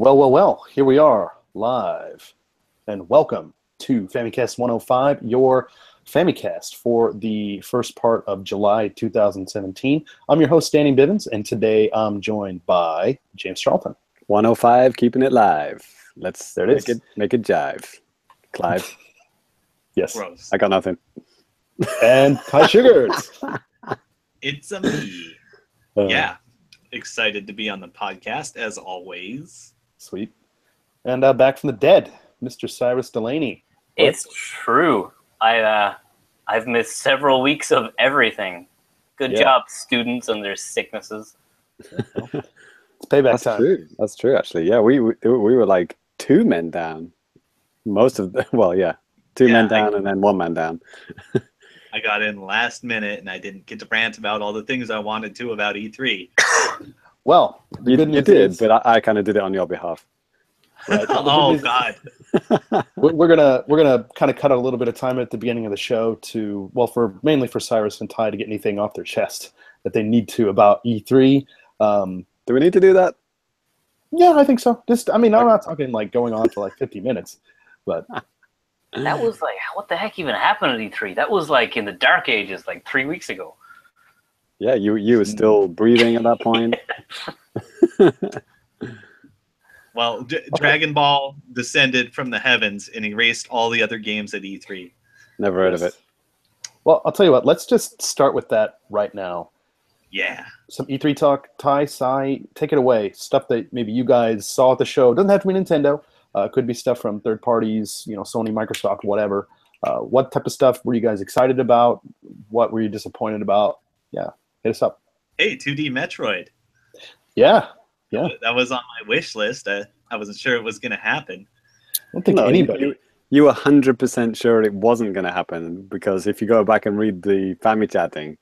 Well, here we are, live, and welcome to Famicast 105, your Famicast for the first part of July 2017. I'm your host, Danny Bivens, and today I'm joined by James Charlton. 105, keeping it live. Let's There it is. make it jive. Clive, Yes. Gross. I got nothing. And Kai Sugars. It's a me. Yeah. Excited to be on the podcast as always. Sweet. And back from the dead, Mr. Cyrus Delaney. It's true. I've missed several weeks of everything. Good job, students and their sicknesses. It's payback That's time. true. That's true, actually. Yeah, we were like two men down. Most of the, well, yeah, two men down and then one man down. I got in last minute and I didn't get to rant about all the things I wanted to about E3. Well, the You good news did, is, but I kind of did it on your behalf. right, Oh God. we're gonna kind of cut a little bit of time at the beginning of the show to, well, mainly for Cyrus and Ty to get anything off their chest that they need to about E3. Do we need to do that? Yeah, I think so. I'm not talking like going on for like 50 minutes, but That was like, what the heck even happened at E3? That was like in the dark ages, like 3 weeks ago. Yeah, you were still breathing at that point. Well, Dragon Ball descended from the heavens and erased all the other games at E3. Never heard of it. well, I'll tell you what. Let's just start with that right now. Yeah. Some E3 talk. Ty, Cy, take it away. Stuff that maybe you guys saw at the show. Doesn't have to be Nintendo. It could be stuff from third parties, Sony, Microsoft, whatever. What type of stuff were you guys excited about? What were you disappointed about? Yeah, hit us up. Hey, 2D Metroid. Yeah. That was on my wish list. I wasn't sure it was going to happen. I don't think No, anybody. You were 100% sure it wasn't going to happen because if you go back and read the Famicast thing,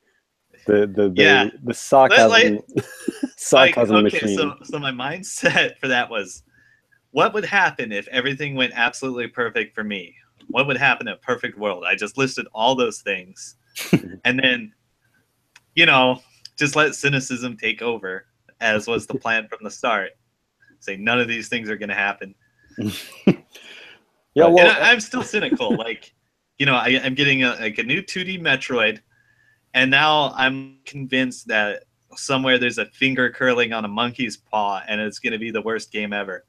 the sarcasm, sarcasm machine. So my mindset for that was, what would happen if everything went absolutely perfect for me? What would happen in a perfect world? I just listed all those things. And then, just let cynicism take over, as was the plan from the start. Say none of these things are going to happen. Yeah, well, And I'm still cynical. I'm getting a new 2D Metroid, and now I'm convinced that somewhere there's a finger curling on a monkey's paw, and it's going to be the worst game ever.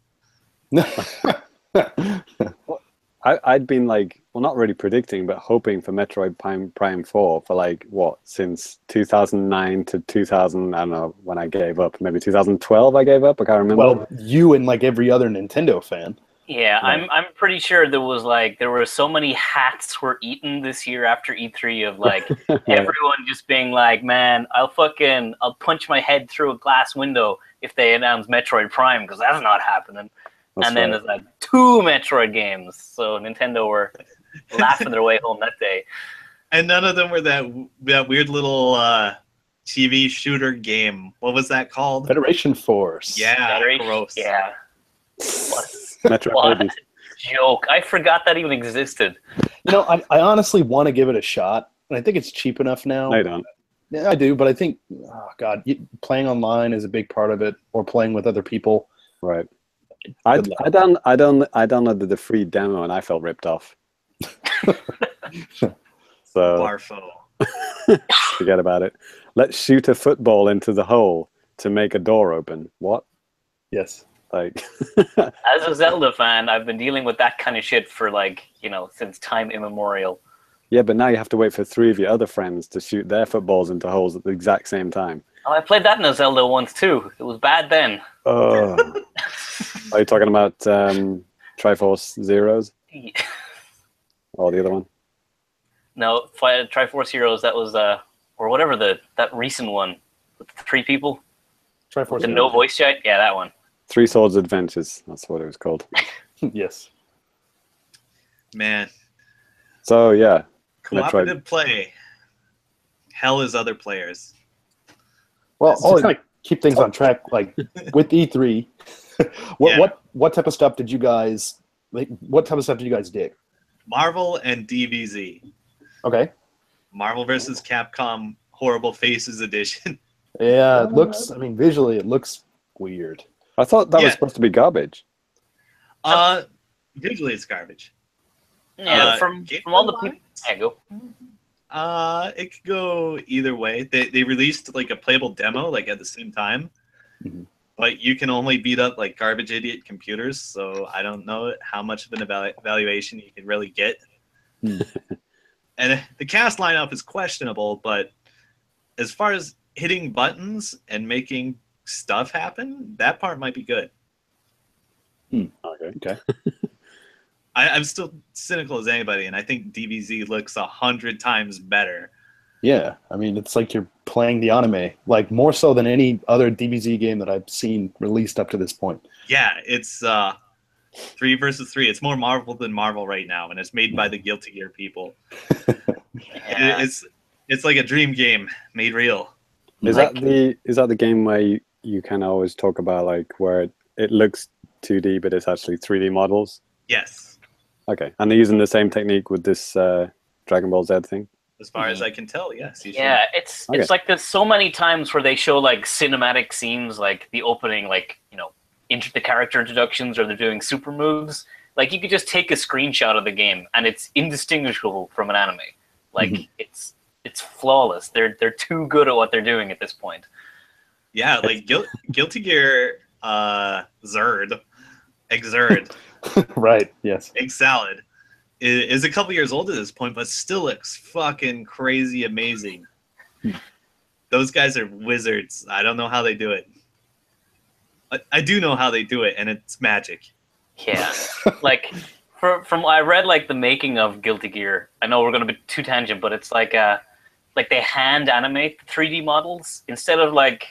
I'd been like, well, not really predicting, but hoping for Metroid Prime 4 for since 2009 to 2000. I don't know when I gave up. Maybe 2012 I gave up. I can't remember. Well, you and like every other Nintendo fan. Yeah, Right. I'm pretty sure there were so many hats were eaten this year after E3 of like everyone just being like, man, I'll punch my head through a glass window if they announce Metroid Prime because that's not happening. That's and then right. there's like 2 Metroid games, so Nintendo were laughing their way home that day. And none of them were that weird little TV shooter game. What was that called? Federation Force. Yeah, gross. Yeah. Metroid What babies. a joke. I forgot that even existed. I honestly want to give it a shot, and I think it's cheap enough now. No, you don't. Yeah, I do, but I think, oh God, playing online is a big part of it, or playing with other people. Right. I downloaded the free demo and I felt ripped off. So Barfo. forget about it. Let's shoot a football into the hole to make a door open. What? Yes. Like As a Zelda fan, I've been dealing with that kind of shit for since time immemorial. yeah, but now you have to wait for 3 of your other friends to shoot their footballs into holes at the exact same time. Oh, I played that in a Zelda once too. It was bad then. Oh. Are you talking about Triforce Zeros or the other one? No, Triforce Heroes, that was, or whatever that recent one with the 3 people. Triforce. The no voice chat? Yeah, that one. 3 Swords Adventures. That's what it was called. Yes. Man, So yeah, cooperative play. Hell is other players. Well, That's to kind of keep things on track, like with E3, what type of stuff did you guys like? What type of stuff did you guys dig? Marvel and DBZ. Okay. Marvel vs. Capcom Horrible Faces Edition. Yeah, it looks. I mean, visually, it looks weird. I thought that Yeah. was supposed to be garbage. Visually it's garbage. Yeah, from all the people. gameplay-wise, Yeah, go. it could go either way. They released like a playable demo like at the same time, but you can only beat up like garbage idiot computers. So I don't know how much of an evaluation you can really get. And the cast lineup is questionable, but as far as hitting buttons and making stuff happen, that part might be good. Okay. I'm still cynical as anybody, and I think DBZ looks 100 times better. Yeah, I mean, it's like you're playing the anime, like more so than any other DBZ game that I've seen released up to this point. Yeah, it's 3 versus 3. It's more Marvel than Marvel right now, and it's made by the Guilty Gear people. Yeah. It's like a dream game made real. Is that the game where you kind of always talk about like where it looks 2D but it's actually 3D models? Yes, Okay, and they're using the same technique with this Dragon Ball Z thing? as far as I can tell, yes. You should. Yeah, it's Okay. like there's so many times where they show like cinematic scenes, like the opening, like the character introductions, or they're doing super moves. Like you could just take a screenshot of the game, and it's indistinguishable from an anime. Like it's flawless. They're too good at what they're doing at this point. Yeah, like Guilty Gear, Exurd, Right, yes. Egg Salad is a couple years old at this point, but still looks fucking crazy amazing. Those guys are wizards. I don't know how they do it. I do know how they do it, and it's magic. Yeah, like from I read like the making of Guilty Gear. I know we're going to be too tangent, but it's like they hand animate 3D models instead of like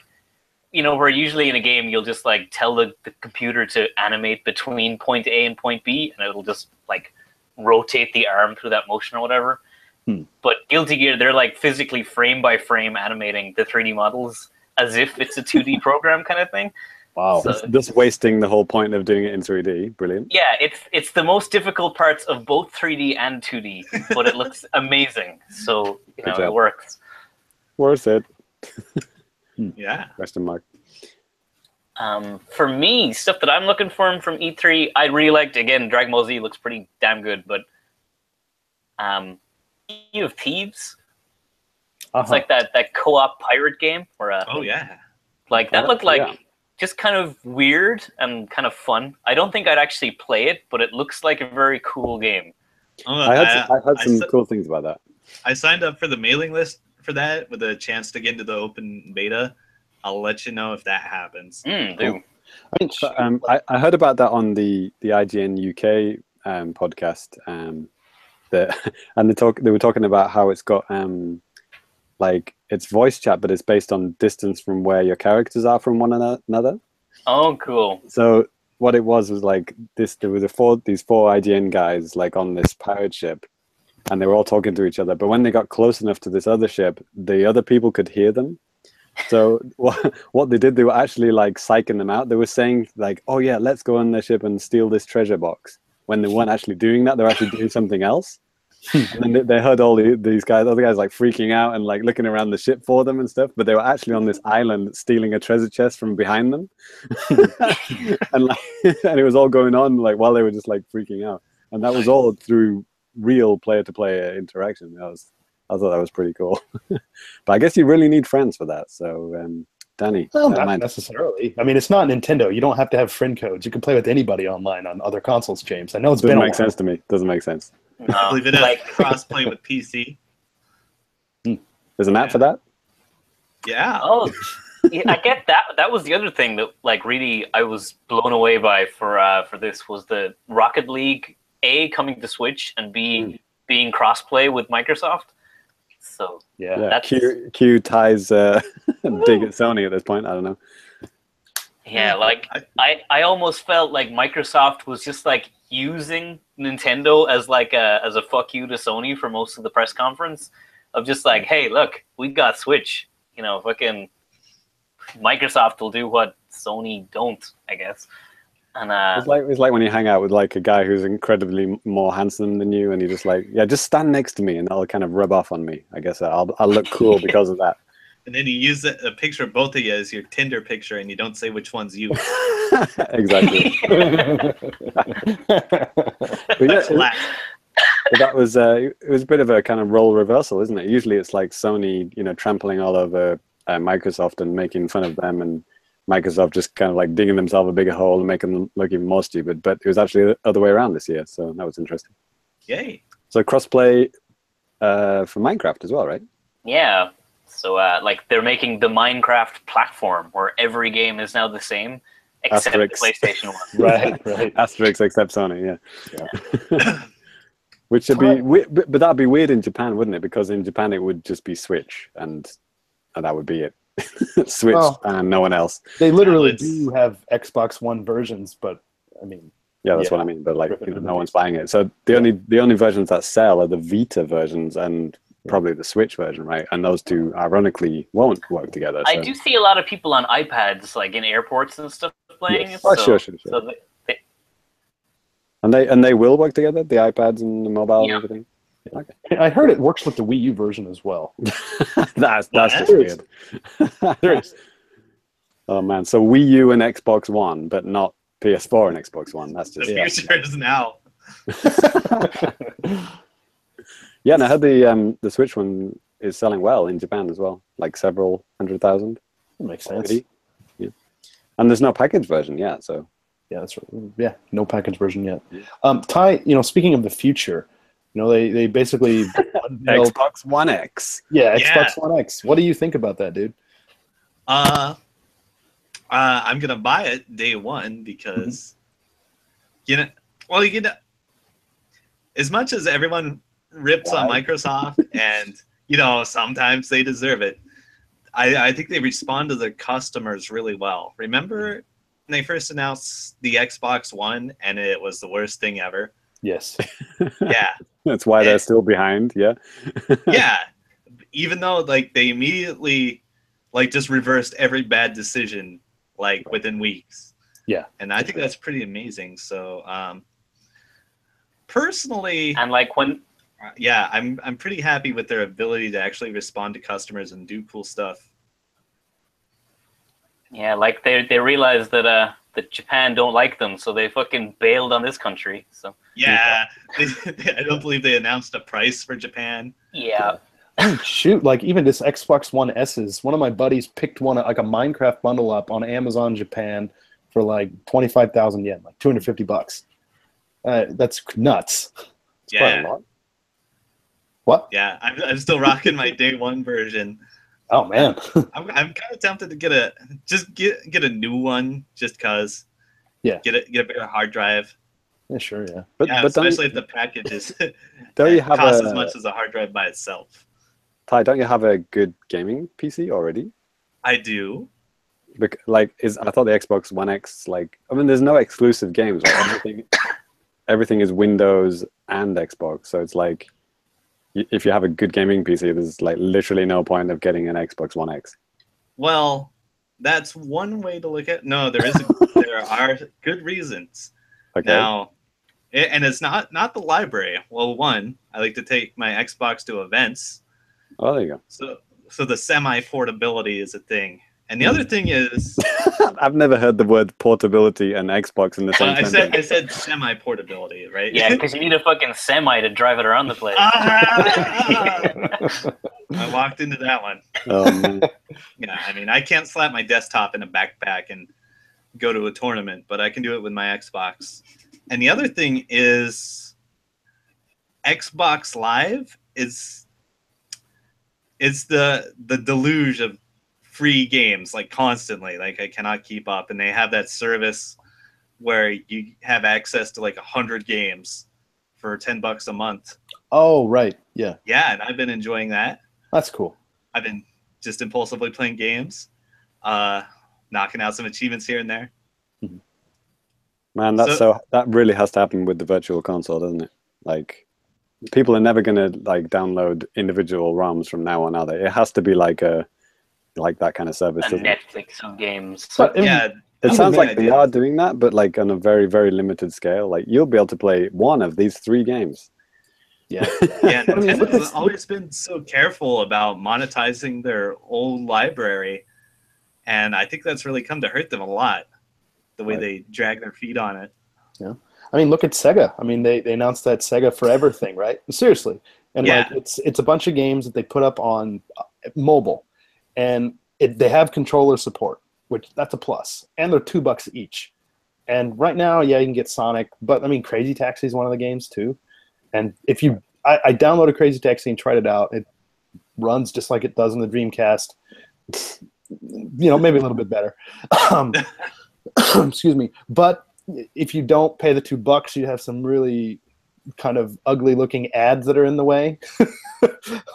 where usually in a game you'll just like tell the computer to animate between point A and point B, and it'll just like rotate the arm through that motion or whatever. But Guilty Gear, they're like physically frame by frame animating the 3D models as if it's a 2D program kind of thing. Wow, So, just wasting the whole point of doing it in 3D. Brilliant. yeah, it's the most difficult parts of both 3D and 2D, but it looks amazing. So Good job. it works. Worth it. Yeah. Question mark. For me, stuff that I'm looking for from E3, I really liked, again, Dragon Ball Z looks pretty damn good, but Sea of Thieves. It's like that co-op pirate game where Oh yeah. like that looked like yeah. just kind of weird and kind of fun. I don't think I'd actually play it, but it looks like a very cool game. I heard some cool things about that. I signed up for the mailing list for that with a chance to get into the open beta. I'll let you know if that happens. Dude. I mean, I heard about that on the IGN UK podcast. And they were talking about how it's got like it's voice chat, but it's based on distance from where your characters are from one another. Oh, cool. So what it was like this: there were these four IGN guys like on this pirate ship, and they were all talking to each other. But when they got close enough to this other ship, the other people could hear them. So what they did, they were actually like psyching them out. They were saying like, "Oh yeah, let's go on their ship and steal this treasure box." When they weren't actually doing that, they're actually doing something else. And then they heard all these other guys like freaking out and like looking around the ship for them and stuff. But they were actually on this island stealing a treasure chest from behind them, and it was all going on like while they were just like freaking out. And that was all through real player-to-player interaction. I thought that was pretty cool. But I guess you really need friends for that. So, Danny. well, not necessarily. I mean, it's not Nintendo. You don't have to have friend codes. You can play with anybody online on other consoles, James. I know it's Doesn't been a make while. sense to me. Doesn't make sense. I No, believe it has like cross-play with PC. There's an app for that? Yeah. oh, yeah, I get that. That was the other thing that like really I was blown away by for this was the Rocket League coming to Switch and being crossplay with Microsoft. So Yeah. Yeah. That's- Q ties dig at Sony at this point. I don't know. yeah, like I almost felt like Microsoft was just like using Nintendo as like as a fuck you to Sony for most of the press conference of just like, hey, look, we got Switch. Fucking Microsoft will do what Sony don't, I guess. And It's like when you hang out with like a guy who's incredibly more handsome than you, and you just like, yeah, just stand next to me, and that'll kind of rub off on me. I guess I'll look cool because of that. And then you use a picture of both of you as your Tinder picture, and you don't say which one's you. Exactly. But yeah, Classic. but that was it was a bit of a kind of role reversal, isn't it? Usually it's like Sony, trampling all over Microsoft and making fun of them, and Microsoft just kind of like digging themselves a bigger hole and making them look even more stupid. But it was actually the other way around this year, so that was interesting. Yay. So crossplay for Minecraft as well, right? Yeah. So like they're making the Minecraft platform where every game is now the same except the PlayStation one. Right. Asterisk except Sony, yeah. Which should be, but that'd be weird in Japan, wouldn't it? Because in Japan it would just be Switch, and that would be it. Switch and no one else. They literally do have Xbox One versions, but I mean, yeah, that's what I mean. But like, no one's buying it. So the only versions that sell are the Vita versions and probably the Switch version, right? And those two, ironically, won't work together. So. I do see a lot of people on iPads, like in airports and stuff, playing it. Oh, so, sure. So And they will work together, the iPads and the mobile and everything. Okay. I heard it works with the Wii U version as well. that's just weird. Oh man, so Wii U and Xbox One, but not PS4 and Xbox One. That's just the future is now. Yeah, and I heard the Switch one is selling well in Japan as well, like several 100,000. That makes sense. Yeah, and there's no package version yet, so. Yeah, that's right. Yeah, no package version yet. Ty, speaking of the future, they basically unveiled Xbox One X. Yeah, Xbox One X. What do you think about that, dude? I'm gonna buy it day one because, as much as everyone rips on Microsoft, and sometimes they deserve it, I think they respond to their customers really well. Remember when they first announced the Xbox One and it was the worst thing ever? Yes. Yeah. That's why they're still behind, yeah. Yeah. Even though they immediately just reversed every bad decision within weeks. Yeah. And I think that's pretty amazing. So personally, and I'm pretty happy with their ability to actually respond to customers and do cool stuff. Yeah, they realized that Japan don't like them, so they fucking bailed on this country. So yeah, I don't believe they announced a price for Japan. Yeah. Shoot, even this Xbox One S's, one of my buddies picked one like a Minecraft bundle up on Amazon Japan for 25,000 yen, $250. That's nuts. Yeah. What? Yeah, I'm still rocking my day one version. Oh man, I'm kind of tempted to get a new one just cause. Yeah. Get a bigger hard drive. Yeah, sure, yeah. But especially if the package is costs as much as a hard drive by itself. Ty, don't you have a good gaming PC already? I do. I thought the Xbox One X there's no exclusive games, right? Everything is Windows and Xbox, so it's if you have a good gaming PC, there's literally no point of getting an Xbox One X. Well, that's one way to look at it. No, there are good reasons. Okay. Now, and it's not the library. Well, one, I like to take my Xbox to events. Oh, there you go. So the semi-portability is a thing. And the other thing is... I've never heard the word portability and Xbox in the same sentence. I said semi-portability, right? Yeah, because you need a fucking semi to drive it around the place. I walked into that one. Yeah, I can't slap my desktop in a backpack and go to a tournament, but I can do it with my Xbox. And the other thing is Xbox Live is the deluge of free games constantly. I cannot keep up, and they have that service where you have access to 100 games for $10 a month. Oh, right. Yeah. Yeah, and I've been enjoying that. That's cool. I've been just impulsively playing games, knocking out some achievements here and there. Man, that really has to happen with the virtual console, doesn't it? People are never going to download individual ROMs from now on, are they? It has to be that kind of service. Netflix of games. But, it sounds like they are doing that, but on a very, very limited scale. You'll be able to play one of these 3 games. Yeah. Yeah, I mean, with Nintendo's this- always been so careful about monetizing their old library, and I think that's really come to hurt them a lot. The way Right. they drag their feet on it. Yeah. I mean, look at Sega. I mean, they announced that Sega Forever thing, right? Seriously. And Yeah. like it's a bunch of games that they put up on mobile, and they have controller support, which that's a plus. And they're $2 each. And right now, yeah, you can get Sonic, but I mean, Crazy Taxi is one of the games too. And if you, I downloaded Crazy Taxi and tried it out. It runs just like it does in the Dreamcast. You know, maybe a little bit better. Excuse me. But if you don't pay the $2, you have some really kind of ugly looking ads that are in the way,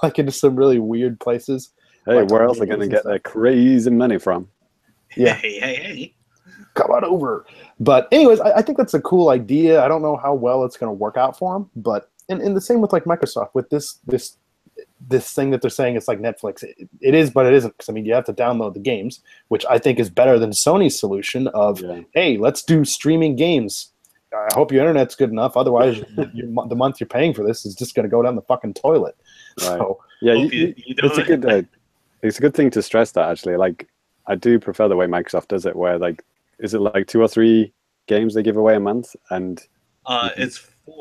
like into some really weird places. Hey, Like where else are they going to get their crazy money from? Yeah. Hey. Come on over. But anyways, I think that's a cool idea. I don't know how well it's going to work out for them, but and the same with like Microsoft with this thing that they're saying it's like Netflix. It is, but it isn't. Because I mean, you have to download the games, which I think is better than Sony's solution of, hey, let's do streaming games. I hope your internet's good enough. Otherwise, the month you're paying for this is just going to go down the fucking toilet. Right. So, yeah, you it's a good it's a good thing to stress that actually. Like, I do prefer the way Microsoft does it, where like, is it like 2 or 3 games they give away a month, and it's 4.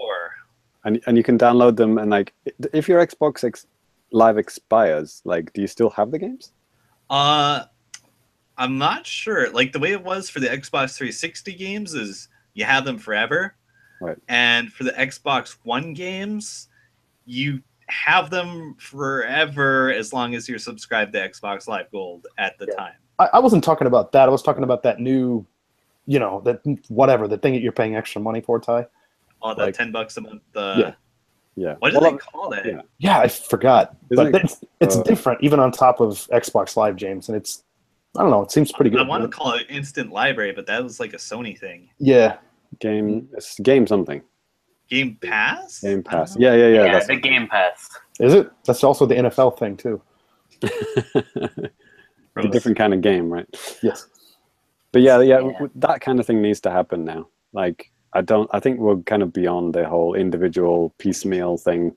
and you can download them, and like, if your Xbox Live expires, like, do you still have the games? I'm not sure. Like the way it was for the Xbox 360 games is you have them forever. Right. And for the Xbox One games, you have them forever as long as you're subscribed to Xbox Live Gold at the time. I wasn't talking about that. I was talking about that new, you know, that whatever, the thing that you're paying extra money for, Ty. Oh, the $10 a month. Yeah. What do they call that? Yeah, I forgot. Isn't But it's different, even on top of Xbox Live, James, and it's, I don't know, it seems pretty good. I want to call it Instant Library, but that was like a Sony thing. Yeah. It's game something. Game Pass? Game Pass. I don't know. Yeah. That's the Game Pass. Is it? That's also the NFL thing, too. A different kind of game, right? Yes. But yeah, that kind of thing needs to happen now. Like, I think we're kind of beyond the whole individual piecemeal thing.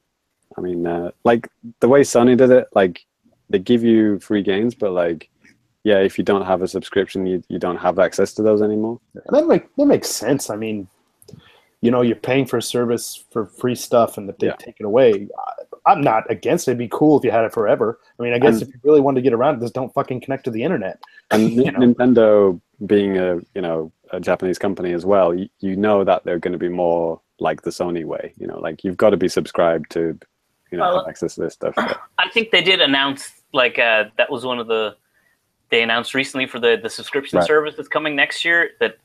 I mean, like the way Sony did it, like they give you free games, but like, yeah, if you don't have a subscription, you don't have access to those anymore. And that makes sense. I mean, you know, you're paying for a service for free stuff, and that they take it away. I'm not against it. It'd be cool if you had it forever. I mean, I guess if you really wanted to get around it, just don't fucking connect to the internet. And Nintendo, being a Japanese company as well, you know that they're going to be more like the Sony way. You know, like you've got to be subscribed to, have access to this stuff. I think they did announce like that was one of they announced recently for the subscription service that's coming next year that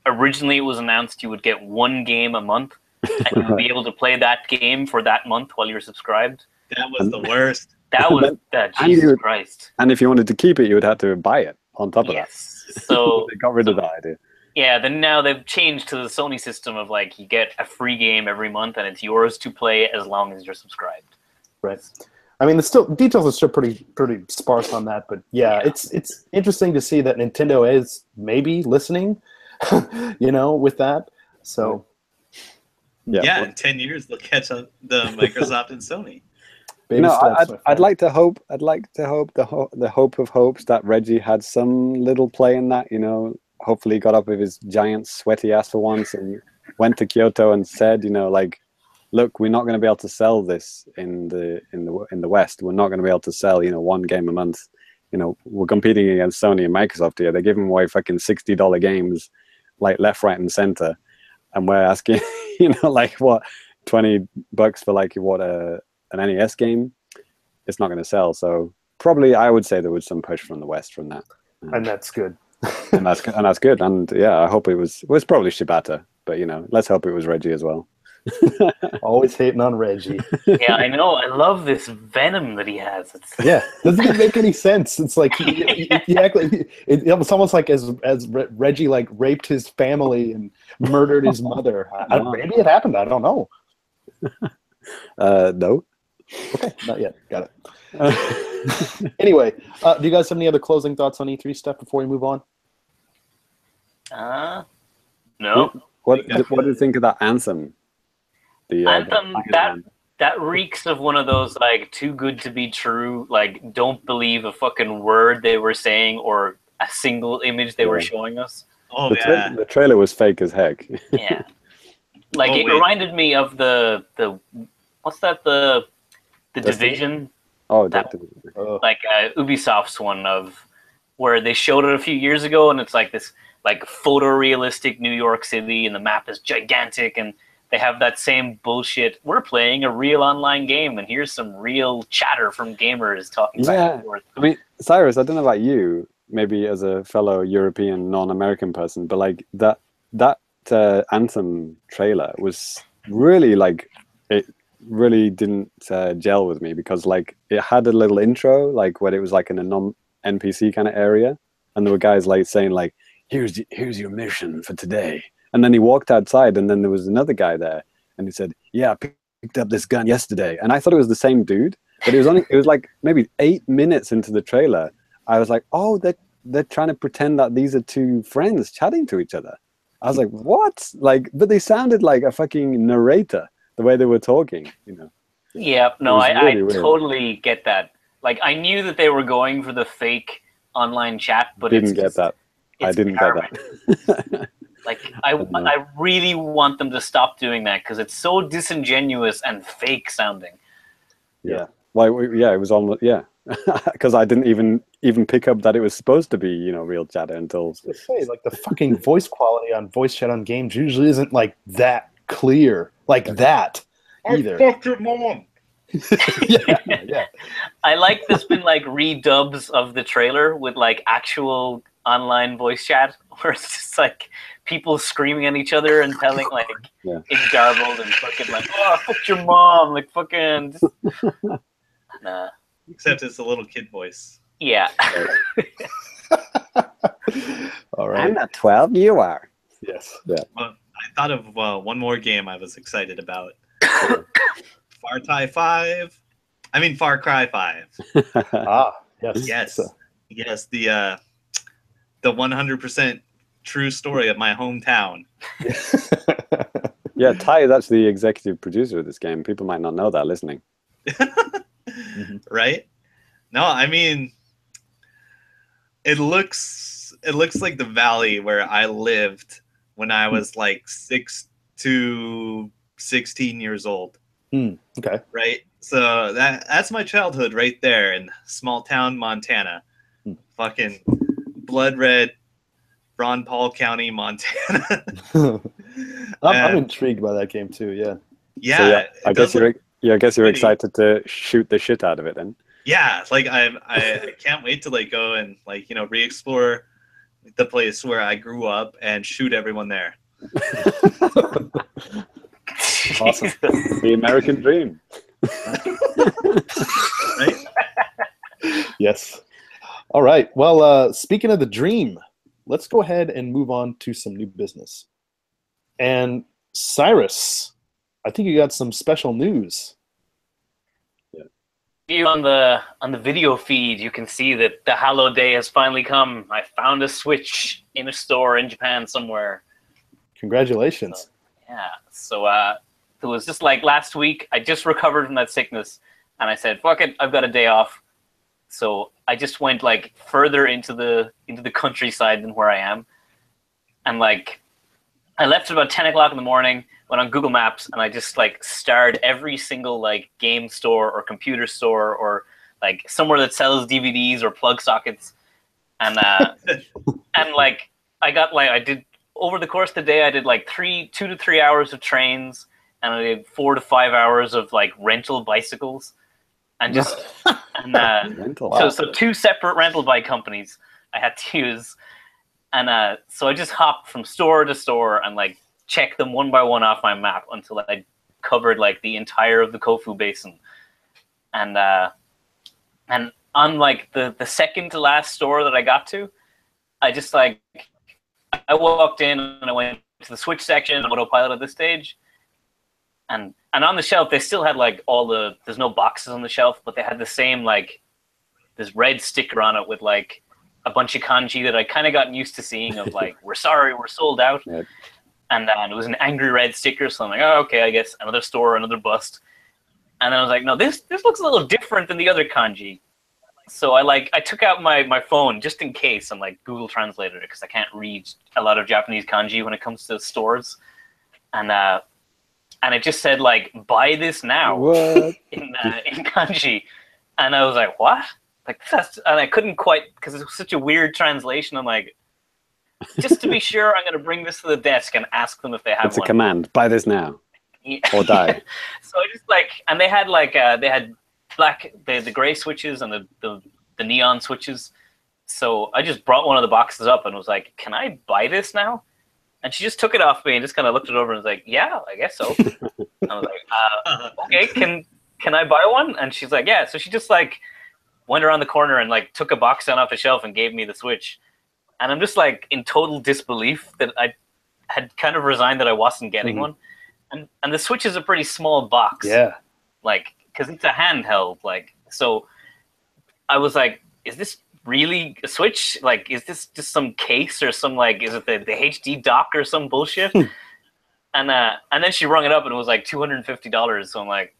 originally it was announced you would get 1 game a month and you would be able to play that game for that month while you're subscribed. That was the worst. That was Jesus Christ. And if you wanted to keep it, you would have to buy it on top of that. So they got rid of that idea. Yeah, then now they've changed to the Sony system of like you get a free game every month and it's yours to play as long as you're subscribed. Right. I mean, details are still pretty sparse on that, but yeah, it's interesting to see that Nintendo is maybe listening, with that. So yeah, in 10 years they'll catch up the Microsoft and Sony. I'd like to hope the hope of hopes that Reggie had some little play in that. Hopefully he got up with his giant sweaty ass for once and went to Kyoto and said, look, we're not going to be able to sell this in the West. We're not going to be able to sell, 1 game a month. We're competing against Sony and Microsoft here. They're giving away fucking $60 games, like left, right, and center, and we're asking, like what, $20 for like what an NES game? It's not going to sell. So probably I would say there was some push from the West from that, and that's good. and that's good. And yeah, I hope it was probably Shibata, but let's hope it was Reggie as well. Always hating on Reggie. Yeah, I know. I love this venom that he has. Doesn't it make any sense? It's like it was almost like as Reggie like raped his family and murdered his mother. Maybe it happened. I don't know. No. Okay, not yet. Got it. Anyway, do you guys have any other closing thoughts on E3 stuff before we move on? No. What do you think of that Anthem? Anthem, That reeks of one of those like too good to be true, like don't believe a fucking word they were saying or a single image they were showing us. Oh yeah. The trailer was fake as heck. Yeah. Like it reminded me of the what's that, the Division? Oh, like Ubisoft's one of where they showed it a few years ago, and it's like this like photorealistic New York City, and the map is gigantic, and they have that same bullshit. We're playing a real online game, and here's some real chatter from gamers talking back and forth. I mean, Cyrus, I don't know about you, maybe as a fellow European, non-American person, but like that Anthem trailer was really like, it really didn't gel with me, because like it had a little intro, like where it was like in a non-NPC kind of area, and there were guys like saying like, here's your mission for today. And then he walked outside, and then there was another guy there, and he said, yeah, I picked up this gun yesterday. And I thought it was the same dude, but it was like maybe 8 minutes into the trailer. I was like, oh, they're trying to pretend that these are two friends chatting to each other. I was like, what? Like, but they sounded like a fucking narrator, the way they were talking, you know? Yeah, no, I totally get that. Like, I knew that they were going for the fake online chat, but I didn't get that. Like, I really want them to stop doing that, because it's so disingenuous and fake sounding. Yeah. Well, yeah, it was almost, yeah. Because I didn't even pick up that it was supposed to be, you know, real chatter until... I was gonna say, like, the fucking voice quality on voice chat on games usually isn't, like, that clear. Like that, either. I fucked your mom! yeah. I like there's been, like, redubs of the trailer with, like, actual online voice chat, where it's just, like, people screaming at each other and telling, like, it's garbled and fucking, like, oh, fuck your mom! Like, fucking... Just... Nah. Except it's a little kid voice. Yeah. All right. I'm not 12, you are. Yes. Yeah. Well, I thought of one more game I was excited about. Far Cry 5. Ah, yes. Yes, the 100% true story of my hometown. Yeah, Ty is actually the executive producer of this game. People might not know that listening. Right? No, I mean, it looks like the valley where I lived when I was like 6 to 16 years old. Okay. Right? So that's my childhood right there in small town Montana. Fucking blood red Ron Paul County, Montana. I'm intrigued by that game too, yeah. Yeah. So, I guess you're excited to shoot the shit out of it then. Yeah, like I can't wait to like go and like, you know, re-explore the place where I grew up and shoot everyone there. Awesome. The American dream. Right? Yes. All right. Well, speaking of the dream, let's go ahead and move on to some new business. And Cyrus, I think you got some special news. On the video feed, you can see that the Halo Day has finally come. I found a Switch in a store in Japan somewhere. Congratulations. So it was just like last week. I just recovered from that sickness, and I said, "Fuck it, I've got a day off." So I just went like further into the countryside than where I am, and like I left at about 10 o'clock in the morning. Went on Google Maps, and I just like starred every single like game store or computer store or like somewhere that sells DVDs or plug sockets, and and like I did over the course of the day, I did like 2 to 3 hours of trains, and I did 4 to 5 hours of like rental bicycles, and just and so 2 separate rental bike companies I had to use, and so I just hopped from store to store and like check them one by one off my map until I covered like the entire of the Kofu Basin, and on like the second to last store that I got to, I just like I walked in and I went to the Switch section, autopilot at this stage, and on the shelf they still had like there's no boxes on the shelf, but they had the same like this red sticker on it with like a bunch of kanji that I kind of gotten used to seeing of like we're sorry, we're sold out. Yeah. And it was an angry red sticker, so I'm like, oh, okay, I guess another store, another bust. And then I was like, no, this looks a little different than the other kanji. So I took out my phone just in case and like Google translated it because I can't read a lot of Japanese kanji when it comes to stores. And it just said like, buy this now in kanji. And I was like, what? Like and I couldn't quite, because it was such a weird translation. I'm like, just to be sure, I'm going to bring this to the desk and ask them if they have one. It's a command. Buy this now. Or die. So I just like, and they had like, they had black, the gray switches and the neon switches. So I just brought one of the boxes up and was like, can I buy this now? And she just took it off me and just kind of looked it over and was like, yeah, I guess so. I was like, okay, can I buy one? And she's like, yeah. So she just like went around the corner and like took a box down off the shelf and gave me the Switch. And I'm just like in total disbelief that I had kind of resigned that I wasn't getting one. And the Switch is a pretty small box. Yeah. Like, because it's a handheld. Like, so I was like, is this really a Switch? Like, is this just some case or some, like, is it the HD dock or some bullshit? And then she rung it up and it was like $250. So I'm like,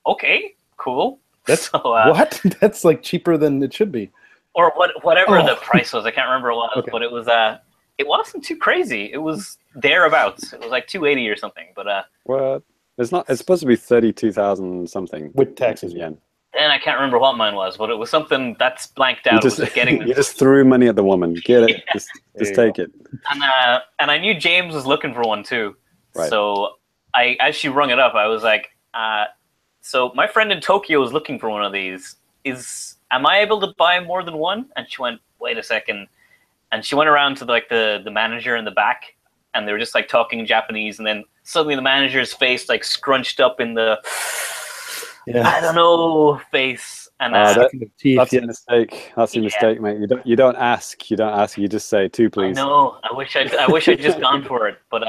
okay, cool. That's so, what? That's like cheaper than it should be. Or whatever the price was. I can't remember what it was, but it wasn't too crazy. It was thereabouts. It was like $280 or something. But what? It's not. It's supposed to be 32,000 something with taxes. Yen. And I can't remember what mine was, but it was something that's blanked out. You just threw money at the woman. Get it. Yeah. Just take it. And I knew James was looking for one too. Right. So as she rung it up, I was like, so my friend in Tokyo is looking for one of these. Am I able to buy more than one? And she went, wait a second. And she went around to like the manager in the back, and they were just like talking in Japanese, and then suddenly the manager's face like scrunched up in the I don't know face. And that's a mistake. That's a mistake, mate. You don't ask. You just say two, please. No, I wish I'd just gone for it. But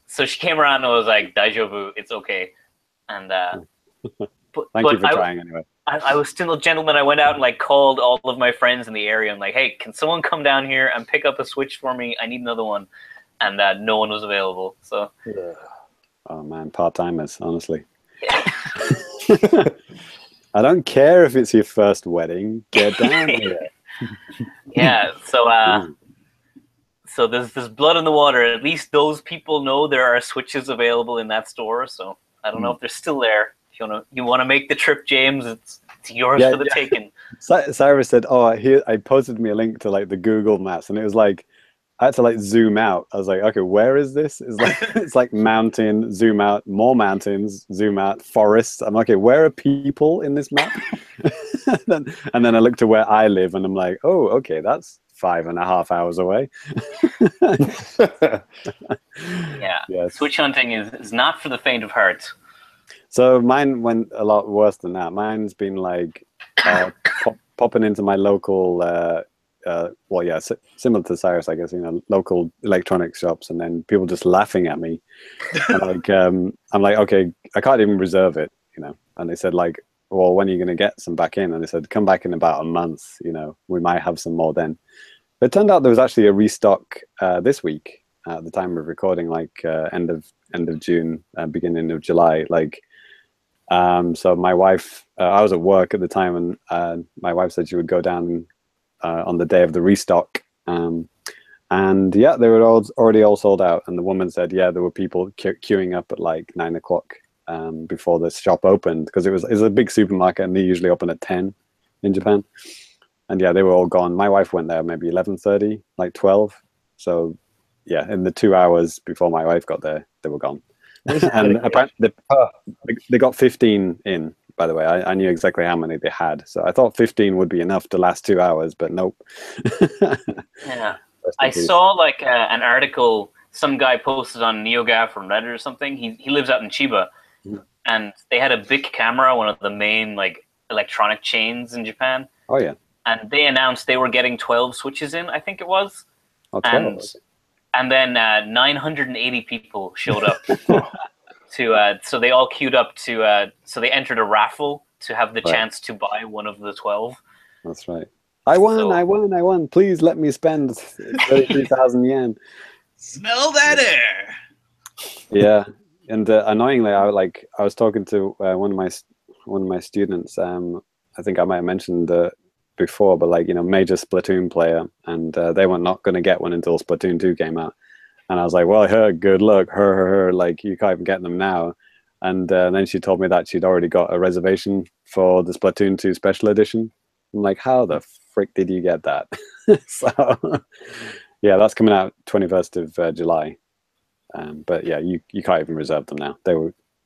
so she came around and was like, "Daijoubu, it's okay." And thank you for trying anyway. I was still a gentleman. I went out and like called all of my friends in the area. I'm like, hey, can someone come down here and pick up a Switch for me? I need another one. And no one was available. So. Yeah. Oh man, part-timers, honestly. Yeah. I don't care if it's your first wedding. Get down here. Yeah. So there's blood in the water. At least those people know there are Switches available in that store. So I don't know if they're still there. You want to make the trip, James? It's yours for the taking. Cyrus said, "Oh, I posted me a link to like the Google Maps, and it was like I had to like zoom out. I was like, okay, where is this? It's like mountain, zoom out, more mountains, zoom out, forests. I'm like, okay, where are people in this map? and then I looked to where I live, and I'm like, oh, okay, that's 5.5 hours away. Yeah, yes. Switch hunting is not for the faint of heart. So mine went a lot worse than that. Mine's been like popping into my local, similar to Cyrus, I guess, local electronics shops, and then people just laughing at me. And I'm like, okay, I can't even reserve it, And they said like, well, when are you going to get some back in? And they said, come back in about a month, we might have some more then. But it turned out there was actually a restock this week at the time of recording, like end of June, beginning of July, like. So my wife, I was at work at the time, and my wife said she would go down on the day of the restock. And yeah, they were already all sold out. And the woman said, yeah, there were people queuing up at like 9 o'clock before the shop opened, because it was a big supermarket, and they usually open at 10 in Japan. And yeah, they were all gone. My wife went there maybe 11:30, like 12. So yeah, in the 2 hours before my wife got there, they were gone. And apparently they got 15 in, by the way. I knew exactly how many they had. So I thought 15 would be enough to last 2 hours, but nope. Yeah. I saw like an article some guy posted on NeoGAF from Reddit or something. He lives out in Chiba. And they had a big camera, one of the main like electronic chains in Japan. Oh, yeah. And they announced they were getting 12 Switches in, I think it was. Oh, 12. And then 980 people showed up so they all queued up so they entered a raffle to have the chance to buy one of the 12. That's right. I won. Please let me spend 33,000 yen. Smell that air. Yeah. And annoyingly, I was talking to one of my one of my students. I think I might have mentioned before, but like, you know, major Splatoon player, and they were not going to get one until Splatoon 2 came out. And I was like, well, good luck, her, like, you can't even get them now. And then she told me that she'd already got a reservation for the Splatoon 2 Special Edition. I'm like, how the frick did you get that? So, yeah, that's coming out 21st of July. But yeah, you can't even reserve them now. They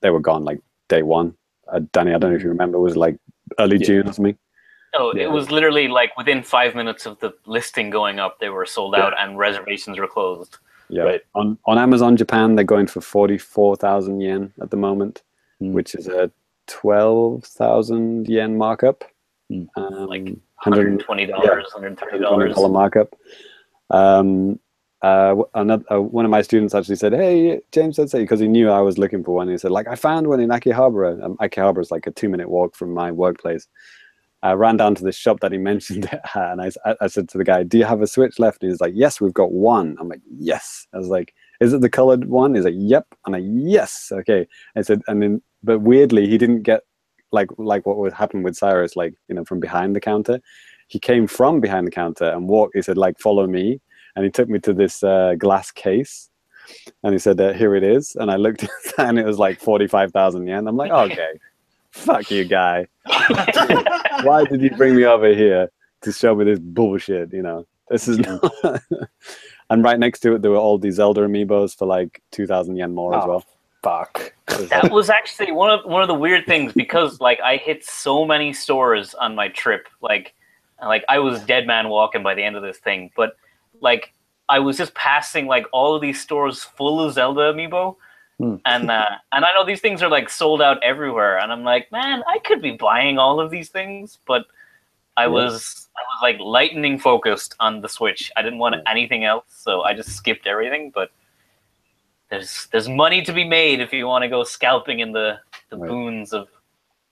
were gone like day one. Danny, I don't know if you remember, it was like early June or something. Oh, it was literally like within 5 minutes of the listing going up, they were sold out and reservations were closed. Yeah, right. On Amazon Japan, they're going for 44,000 yen at the moment, which is a 12,000 yen markup. Like $120, $130 markup. One of my students actually said, "Hey, James said so," because he knew I was looking for one. He said, "Like, I found one in Akihabara." Akihabara is like a 2-minute walk from my workplace. I ran down to the shop that he mentioned it at, and I said to the guy, "Do you have a Switch left?" And he's like, "Yes, we've got one." I'm like, "Yes." I was like, "Is it the colored one?" He's like, "Yep." I'm like, "Yes." Okay. I said, and then, but weirdly, he didn't get like what would happen with Cyrus, like, you know, from behind the counter. He came from behind the counter and walked. He said, like, "Follow me," and he took me to this glass case, and he said, "Here it is." And I looked at that, and it was like 45,000 yen. I'm like, "Okay." Fuck you, guy. Why did you bring me over here to show me this bullshit? You know, this is not. And right next to it, there were all these Zelda amiibos for like 2,000 yen more as well. Fuck. That was actually one of the weird things, because like I hit so many stores on my trip. Like I was dead man walking by the end of this thing. But like I was just passing like all of these stores full of Zelda amiibo. And I know these things are like sold out everywhere, and I'm like, man, I could be buying all of these things, but I was like lightning focused on the Switch. I didn't want anything else, so I just skipped everything. But there's money to be made if you want to go scalping in the boons of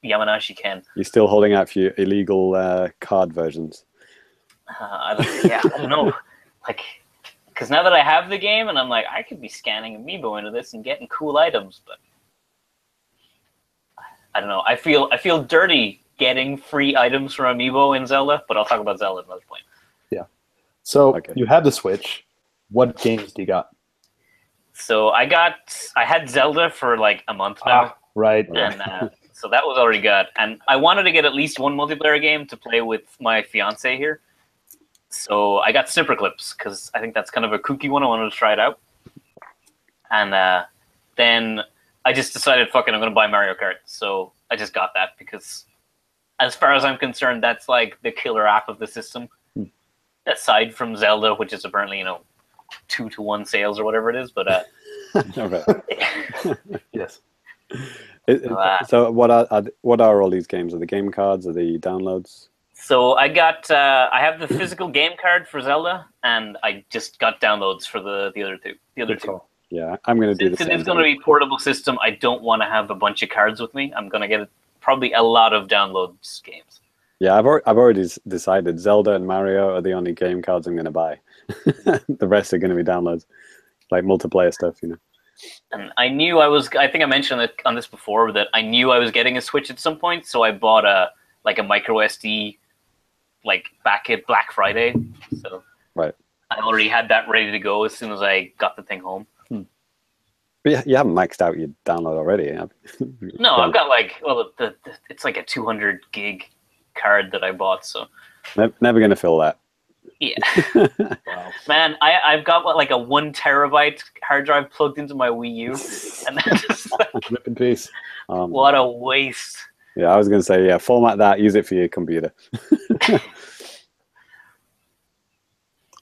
Yamanashi Ken. You're still holding out for your illegal card versions. I don't know, like. Because now that I have the game, and I'm like, I could be scanning Amiibo into this and getting cool items, but I don't know. I feel dirty getting free items from Amiibo in Zelda, but I'll talk about Zelda at another point. Yeah. So you have the Switch. What games do you got? So I had Zelda for like a month now. Right. And so that was already got. And I wanted to get at least one multiplayer game to play with my fiance here. So I got Snipper Clips, because I think that's kind of a kooky one. I wanted to try it out. And then I just decided, fuck it, I'm going to buy Mario Kart. So I just got that, because as far as I'm concerned, that's like the killer app of the system. Aside from Zelda, which is apparently, 2-to-1 sales or whatever it is. But yes. So what are all these games? Are the game cards? Are the downloads? So I have the physical game card for Zelda, and I just got downloads for the other two. Yeah, I'm going to do the same. Since it's going to be a portable system, I don't want to have a bunch of cards with me. I'm going to get probably a lot of downloads games. Yeah, I've already decided Zelda and Mario are the only game cards I'm going to buy. The rest are going to be downloads, like multiplayer stuff, And I knew I think I mentioned it on this before, that I knew I was getting a Switch at some point, so I bought a micro SD back at Black Friday. So right. I already had that ready to go as soon as I got the thing home. But you haven't maxed out your download already, have you? No, I've got it's like a 200 gig card that I bought, so never going to fill that. Yeah. Wow. Man, I've got a 1 terabyte hard drive plugged into my Wii U, and that's just rip in peace. What a waste. Yeah, I was going to say, format that, use it for your computer.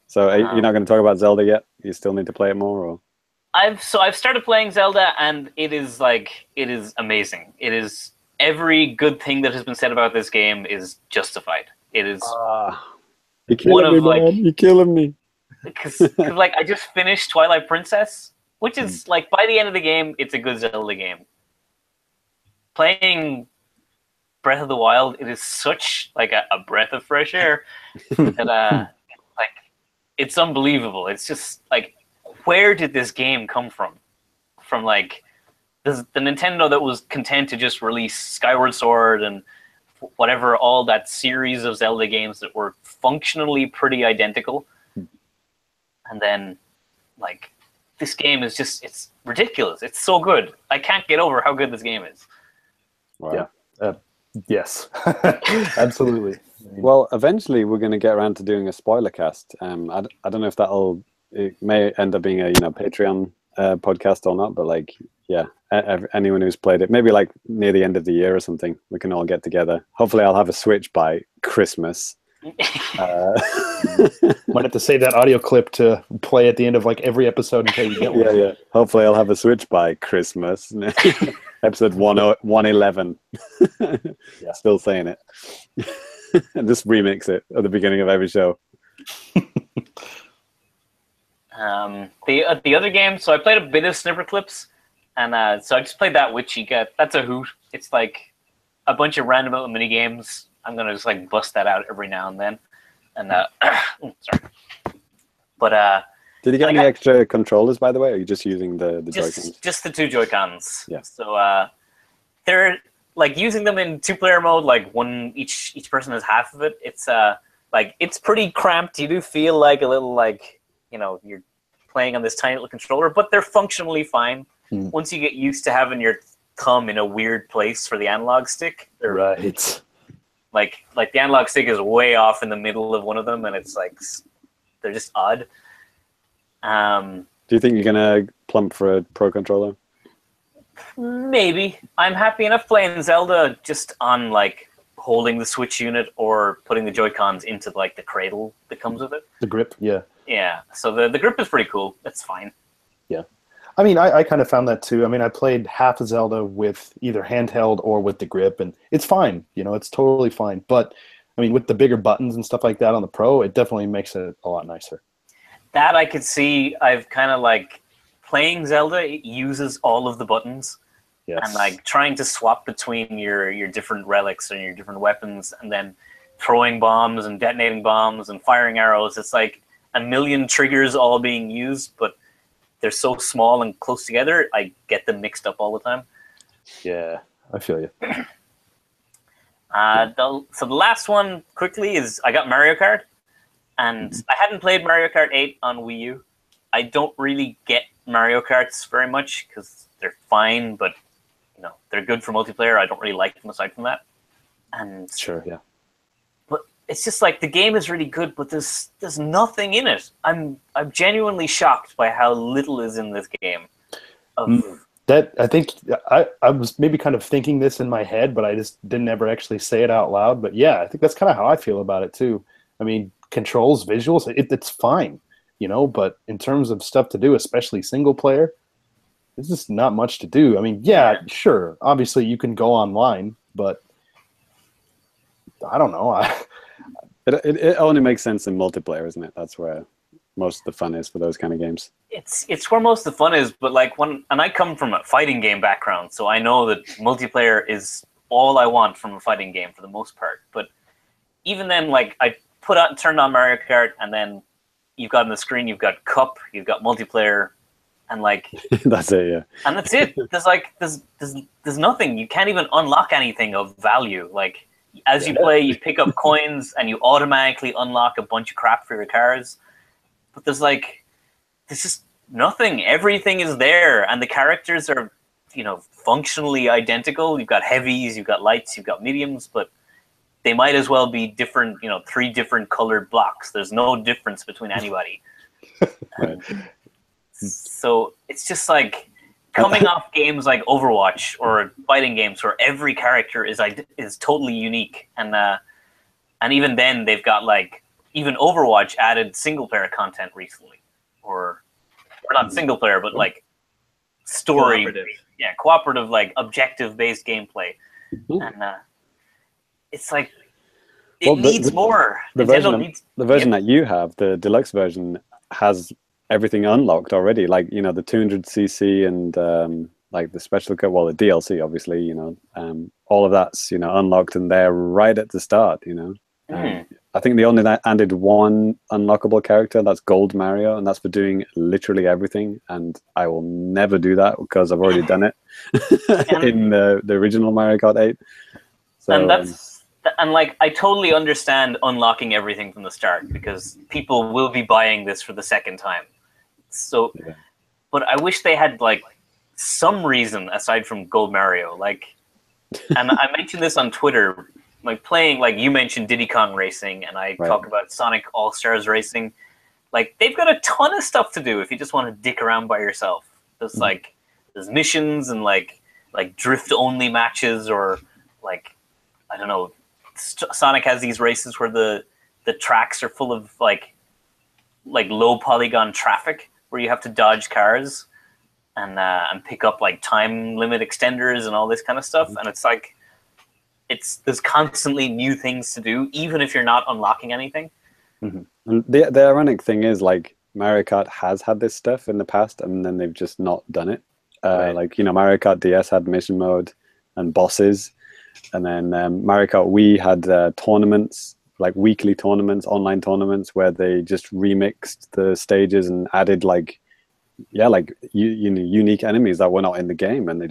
So you're not going to talk about Zelda yet? You still need to play it more, or? I've started playing Zelda, and it is amazing. It is every good thing that has been said about this game is justified. It is you're killing me, man. You're killing me. Because I just finished Twilight Princess, which is by the end of the game, it's a good Zelda game. Playing Breath of the Wild, it is such a breath of fresh air that it's unbelievable. It's just where did this game come from? From the Nintendo that was content to just release Skyward Sword and whatever, all that series of Zelda games that were functionally pretty identical. And then, like, this game is just, it's ridiculous. It's so good. I can't get over how good this game is. Wow. Yeah. Yes. Absolutely. Well, eventually we're going to get around to doing a spoiler cast. I don't know if it may end up being a Patreon podcast or not, but like, yeah, anyone who's played it, maybe like near the end of the year or something, we can all get together. Hopefully I'll have a Switch by Christmas. Might have to save that audio clip to play at the end of like every episode until you get one. Yeah. Hopefully I'll have a Switch by Christmas. Episode 111. Yeah. Still saying it. And just remix it at the beginning of every show. The other game, so I played a bit of Snipper Clips, and so I just played that Witchy Get. That's a hoot. It's like a bunch of random little mini games. I'm gonna just like bust that out every now and then. And sorry, but did you get any extra controllers, by the way? Or are you just using the Joy-Cons? Just the 2 Joy-Cons. Yeah. So they're like using them in 2-player mode. Like each person has half of it. It's like it's pretty cramped. You do feel like a little like you're playing on this tiny little controller, but they're functionally fine. Once you get used to having your thumb in a weird place for the analog stick. Right. Like the analog stick is way off in the middle of one of them, and it's like they're just odd. Do you think you're gonna plump for a Pro controller? Maybe. I'm happy enough playing Zelda just on like holding the Switch unit or putting the Joy-Cons into like the cradle that comes with it. The grip, yeah. Yeah. So the grip is pretty cool. It's fine. Yeah. I mean, I kind of found that too. I mean, I played half of Zelda with either handheld or with the grip, and it's fine. It's totally fine. But, I mean, with the bigger buttons and stuff like that on the Pro, it definitely makes it a lot nicer. That I could see. I've kind of like playing Zelda, it uses all of the buttons. Yes. And like trying to swap between your different relics and your different weapons, and then throwing bombs and detonating bombs and firing arrows. It's like a million triggers all being used, but they're so small and close together, I get them mixed up all the time. Yeah, I feel you. So the last one, quickly, is I got Mario Kart. And I hadn't played Mario Kart 8 on Wii U. I don't really get Mario Karts very much, because they're fine, but they're good for multiplayer. I don't really like them aside from that. And sure, yeah. But it's just like the game is really good, but there's nothing in it. I'm genuinely shocked by how little is in this game. That I think I was maybe kind of thinking this in my head, but I just didn't ever actually say it out loud. But yeah, I think that's kind of how I feel about it too. I mean, controls, visuals, it's fine, but in terms of stuff to do, especially single player, there's just not much to do. I mean, yeah, sure, obviously you can go online, but I don't know. It only makes sense in multiplayer, isn't it? That's where most of the fun is for those kind of games. It's where most of the fun is, but like and I come from a fighting game background, so I know that multiplayer is all I want from a fighting game for the most part. But even then, like I turned on Mario Kart, and then you've got on the screen, you've got Cup, you've got multiplayer, and like that's it, yeah. And that's it. There's nothing. You can't even unlock anything of value. Like as you play, you pick up coins, and you automatically unlock a bunch of crap for your cars. But there's just nothing. Everything is there, and the characters are, functionally identical. You've got heavies, you've got lights, you've got mediums, but they might as well be different, 3 different colored blocks. There's no difference between anybody. Right. So it's just like coming off games like Overwatch or fighting games where every character is totally unique, and even then they've got like even Overwatch added single player content recently, or not single player, but like story, cooperative, like objective based gameplay, and it's like it needs more. The version that you have, the deluxe version, has everything unlocked already, like the 200cc and like the special cut, well, the DLC obviously, all of that's unlocked and there right at the start. I think they only added one unlockable character. That's Gold Mario, and that's for doing literally everything. And I will never do that because I've already done it in the original Mario Kart 8. So, and that's and like I totally understand unlocking everything from the start because people will be buying this for the second time. So, yeah. but I wish they had like some reason aside from Gold Mario. Like, and I mentioned this on Twitter. Like playing, like you mentioned Diddy Kong Racing, and I talk about Sonic All-Stars Racing. Like, they've got a ton of stuff to do if you just want to dick around by yourself. There's like, there's missions and like drift-only matches, or like, I don't know, Sonic has these races where the tracks are full of like low polygon traffic where you have to dodge cars and pick up like time limit extenders and all this kind of stuff. And it's like, there's constantly new things to do, even if you're not unlocking anything. And the ironic thing is, like, Mario Kart has had this stuff in the past, and then they've just not done it. Like, you know, Mario Kart DS had mission mode and bosses, and then Mario Kart Wii had tournaments, like weekly tournaments, online tournaments, where they just remixed the stages and added like, unique enemies that were not in the game, and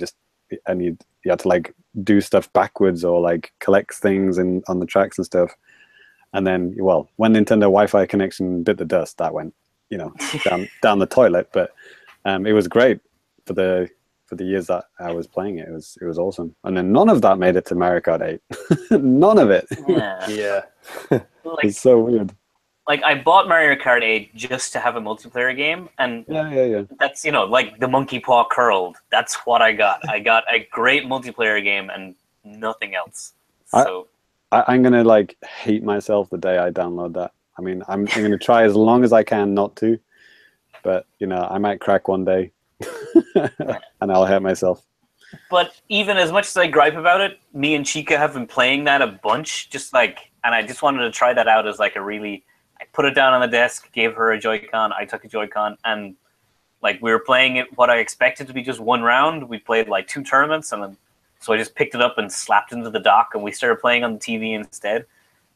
you had to like do stuff backwards or like collect things on the tracks and stuff. And then, well, when Nintendo Wi-Fi connection bit the dust, that went, you know, down the toilet. But it was great for the years that I was playing it. It was awesome. And then none of that made it to Mario Kart 8. None of it. Yeah. It's so weird. Like, I bought Mario Kart 8 just to have a multiplayer game, and yeah. that's, you know, like the monkey paw curled. That's what I got. I got a great multiplayer game and nothing else. So I'm gonna like hate myself the day I download that. I mean, I'm gonna try as long as I can not to, but you know, I might crack one day, and I'll hate myself. But even as much as I gripe about it, me and Chica have been playing that a bunch, just like, and I just wanted to try that out as like I put it down on the desk, gave her a Joy-Con, I took a Joy-Con, and like we were playing it what I expected to be just one round. We played like 2 tournaments, and then so I just picked it up and slapped it into the dock, and we started playing on the TV instead.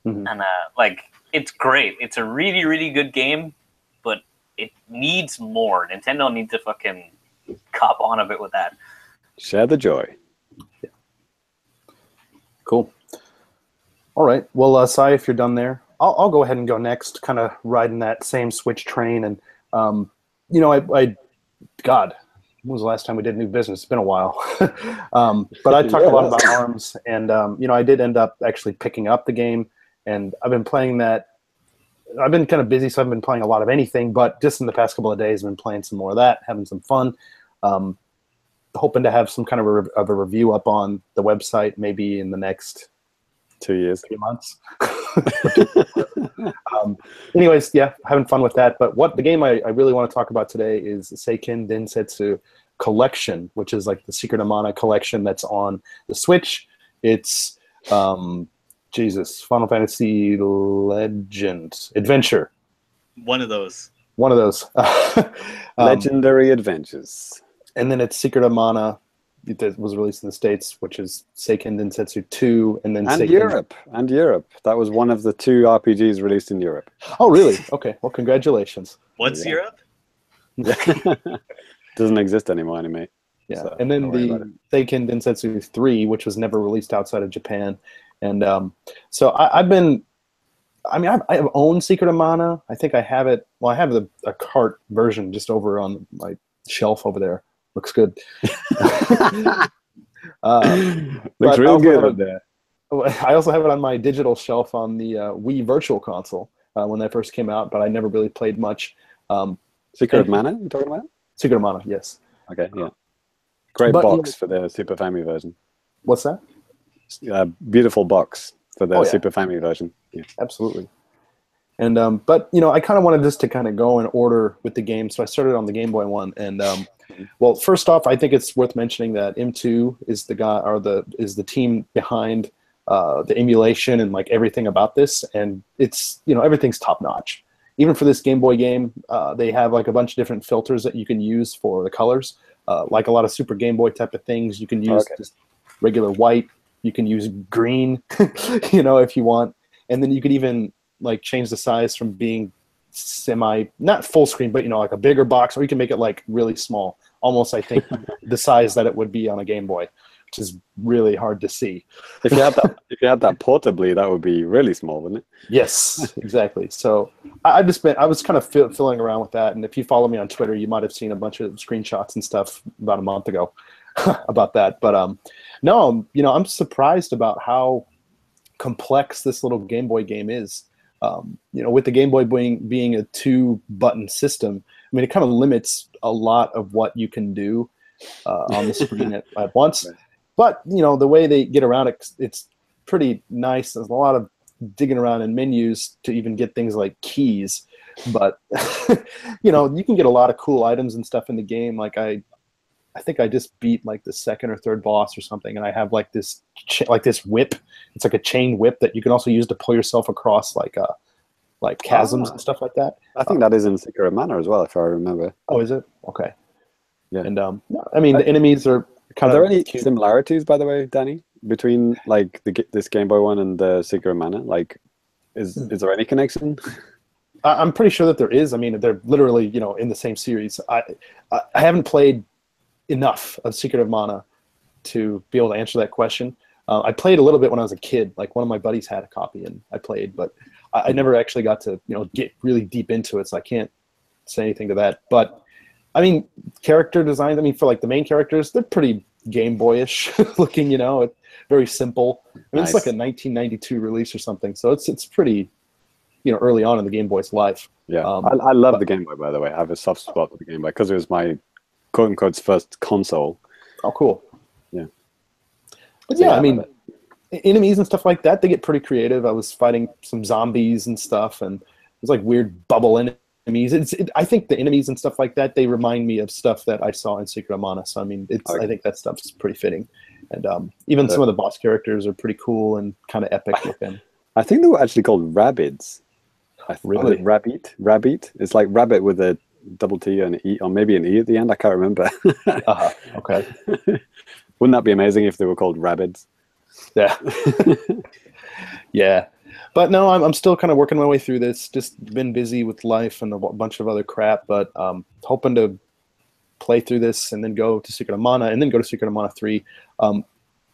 And like, it's great. It's a really, really good game, but it needs more. Nintendo needs to fucking cop on a bit with that. Share the joy. Yeah. Cool. All right. Well, Sai, if you're done there, I'll go ahead and go next, kind of riding that same Switch train. And, you know, God, when was the last time we did new business? It's been a while. But I talk a lot about ARMS, and, you know, I did end up actually picking up the game, and I've been playing that. I've been kind of busy, so I haven't been playing a lot of anything, but just in the past couple of days, I've been playing some more of that, having some fun. Hoping to have some kind of a review up on the website maybe in the next 2 years, 3 months. Anyways, yeah, having fun with that. But what the game I really want to talk about today is Seiken Densetsu Collection, which is like the Secret of Mana collection that's on the Switch. It's Final Fantasy Legend Adventure. One of those. Legendary Adventures. And then it's Secret of Mana. It was released in the States, which is Seiken Densetsu 2, and then Europe. That was one of the 2 RPGs released in Europe. Oh, really? Okay. Well, congratulations. What's Europe? Doesn't exist anymore, mate. Yeah. So, and then the Seiken Densetsu 3, which was never released outside of Japan. And so I've owned Secret of Mana. I think I have it. Well, I have a Kart version just over on my shelf over there. Looks good. Looks real good up there. I also have it on my digital shelf on the Wii Virtual Console when that first came out, but I never really played much. Secret of Mana, you talking about? Secret of Mana, yes. Okay, yeah. Great box for the Super Family version. What's that? Beautiful box for the Super Family version. Yeah. Absolutely. And but you know, I kind of wanted this to kind of go in order with the game, so I started on the Game Boy one. And well, first off, I think it's worth mentioning that M2 is the guy, or is the team behind the emulation and like everything about this, and it's, you know, everything's top notch. Even for this Game Boy game, they have like a bunch of different filters that you can use for the colors, like a lot of Super Game Boy type of things. You can use just regular white. You can use green, you know, if you want, and then you could even like change the size from being not full screen, but like a bigger box, or you can make it like really small, almost I think the size that it would be on a Game Boy, which is really hard to see. If you had that portably, that would be really small, wouldn't it? Yes, exactly. So I was kind of filling around with that, and if you follow me on Twitter, you might have seen a bunch of screenshots and stuff about a month ago about that. But no, I'm surprised about how complex this little Game Boy game is. With the Game Boy being a 2-button system, I mean, it kind of limits a lot of what you can do on the screen at once. Right. But the way they get around it, it's pretty nice. There's a lot of digging around in menus to even get things like keys. But you can get a lot of cool items and stuff in the game. Like I think I just beat like the second or third boss or something, and I have like this whip. It's like a chain whip that you can also use to pull yourself across like chasms and stuff like that. I think that is in Secret of Mana as well, if I remember. Oh, is it? Okay. Yeah. And I mean, the enemies are kind of. Are there any similarities, by the way, Danny, between like this Game Boy one and the Secret of Mana? Like, is there any connection? I'm pretty sure that there is. I mean, they're literally in the same series. I haven't played enough of Secret of Mana to be able to answer that question. I played a little bit when I was a kid. Like one of my buddies had a copy, and I played, but I never actually got to get really deep into it, so I can't say anything to that. But I mean, character designs. I mean, for like the main characters, they're pretty Game Boyish looking. It's very simple. I mean, It's like a 1992 release or something, so it's pretty early on in the Game Boy's life. Yeah, I love the Game Boy, by the way. I have a soft spot for the Game Boy because it was my quote-unquote first console. Oh, cool. Yeah. But yeah, I mean, enemies and stuff like that, they get pretty creative. I was fighting some zombies and stuff, and there's like weird bubble enemies. I think the enemies and stuff like that, they remind me of stuff that I saw in Secret of Mana. So, I mean, I think that stuff's pretty fitting. And even some of the boss characters are pretty cool and kind of epic looking. I think they were actually called Rabbids. Really? Rabbit. It's like rabbit with a double T and an E, or maybe an E at the end. I can't remember. Okay. Wouldn't that be amazing if they were called Rabbids? Yeah. Yeah. But no, I'm still kind of working my way through this. Just been busy with life and a bunch of other crap, but hoping to play through this and then go to Secret of Mana and then go to Secret of Mana 3.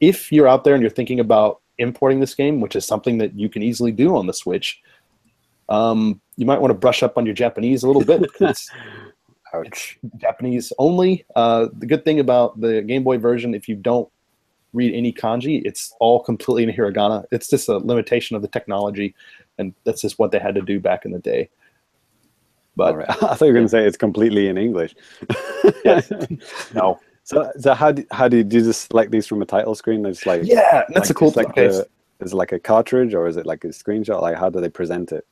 If you're out there and you're thinking about importing this game, which is something that you can easily do on the Switch, you might want to brush up on your Japanese a little bit. It's Japanese only. The good thing about the Game Boy version, if you don't read any kanji, it's all completely in hiragana. It's just a limitation of the technology, and that's just what they had to do back in the day. But right. I thought you were going to say it's completely in English. Yes. No. So how do you just select these from a title screen? It's like, yeah, that's a cool thing. Is it like a cartridge, or is it like a screenshot? Like, how do they present it?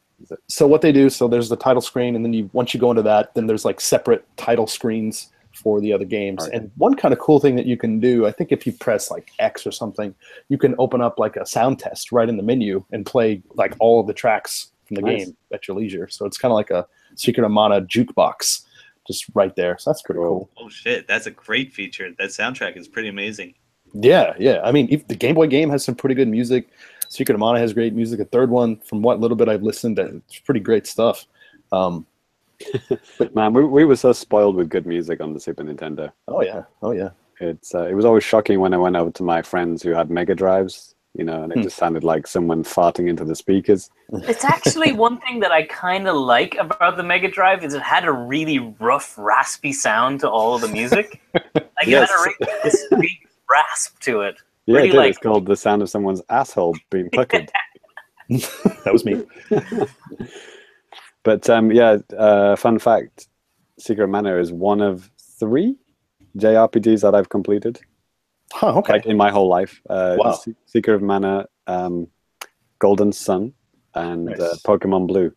So what they do, so there's the title screen, and then once you go into that, then there's like separate title screens for the other games. Right. And one kind of cool thing that you can do, I think if you press like X or something, you can open up like a sound test right in the menu and play like all of the tracks from the game at your leisure. So it's kind of like a Secret of Mana jukebox just right there. So that's pretty cool. Oh shit, that's a great feature. That soundtrack is pretty amazing. Yeah. I mean, if the Game Boy game has some pretty good music. Secret of Mana has great music. The third one, from what little bit I've listened to, it's pretty great stuff. But man, we were so spoiled with good music on the Super Nintendo. Oh yeah. It was always shocking when I went over to my friends who had Mega Drives, and it just sounded like someone farting into the speakers. It's actually one thing that I kind of like about the Mega Drive is it had a really rough, raspy sound to all of the music. Like Yes. it had a really distinct rasp to it. Yeah, Really it did. like- It's called the sound of someone's asshole being puckered. That was me. But fun fact, Secret of Mana is one of 3 JRPGs that I've completed. Huh, okay. Like in my whole life. Wow. Secret of Mana, Golden Sun, and Nice. Pokemon Blue.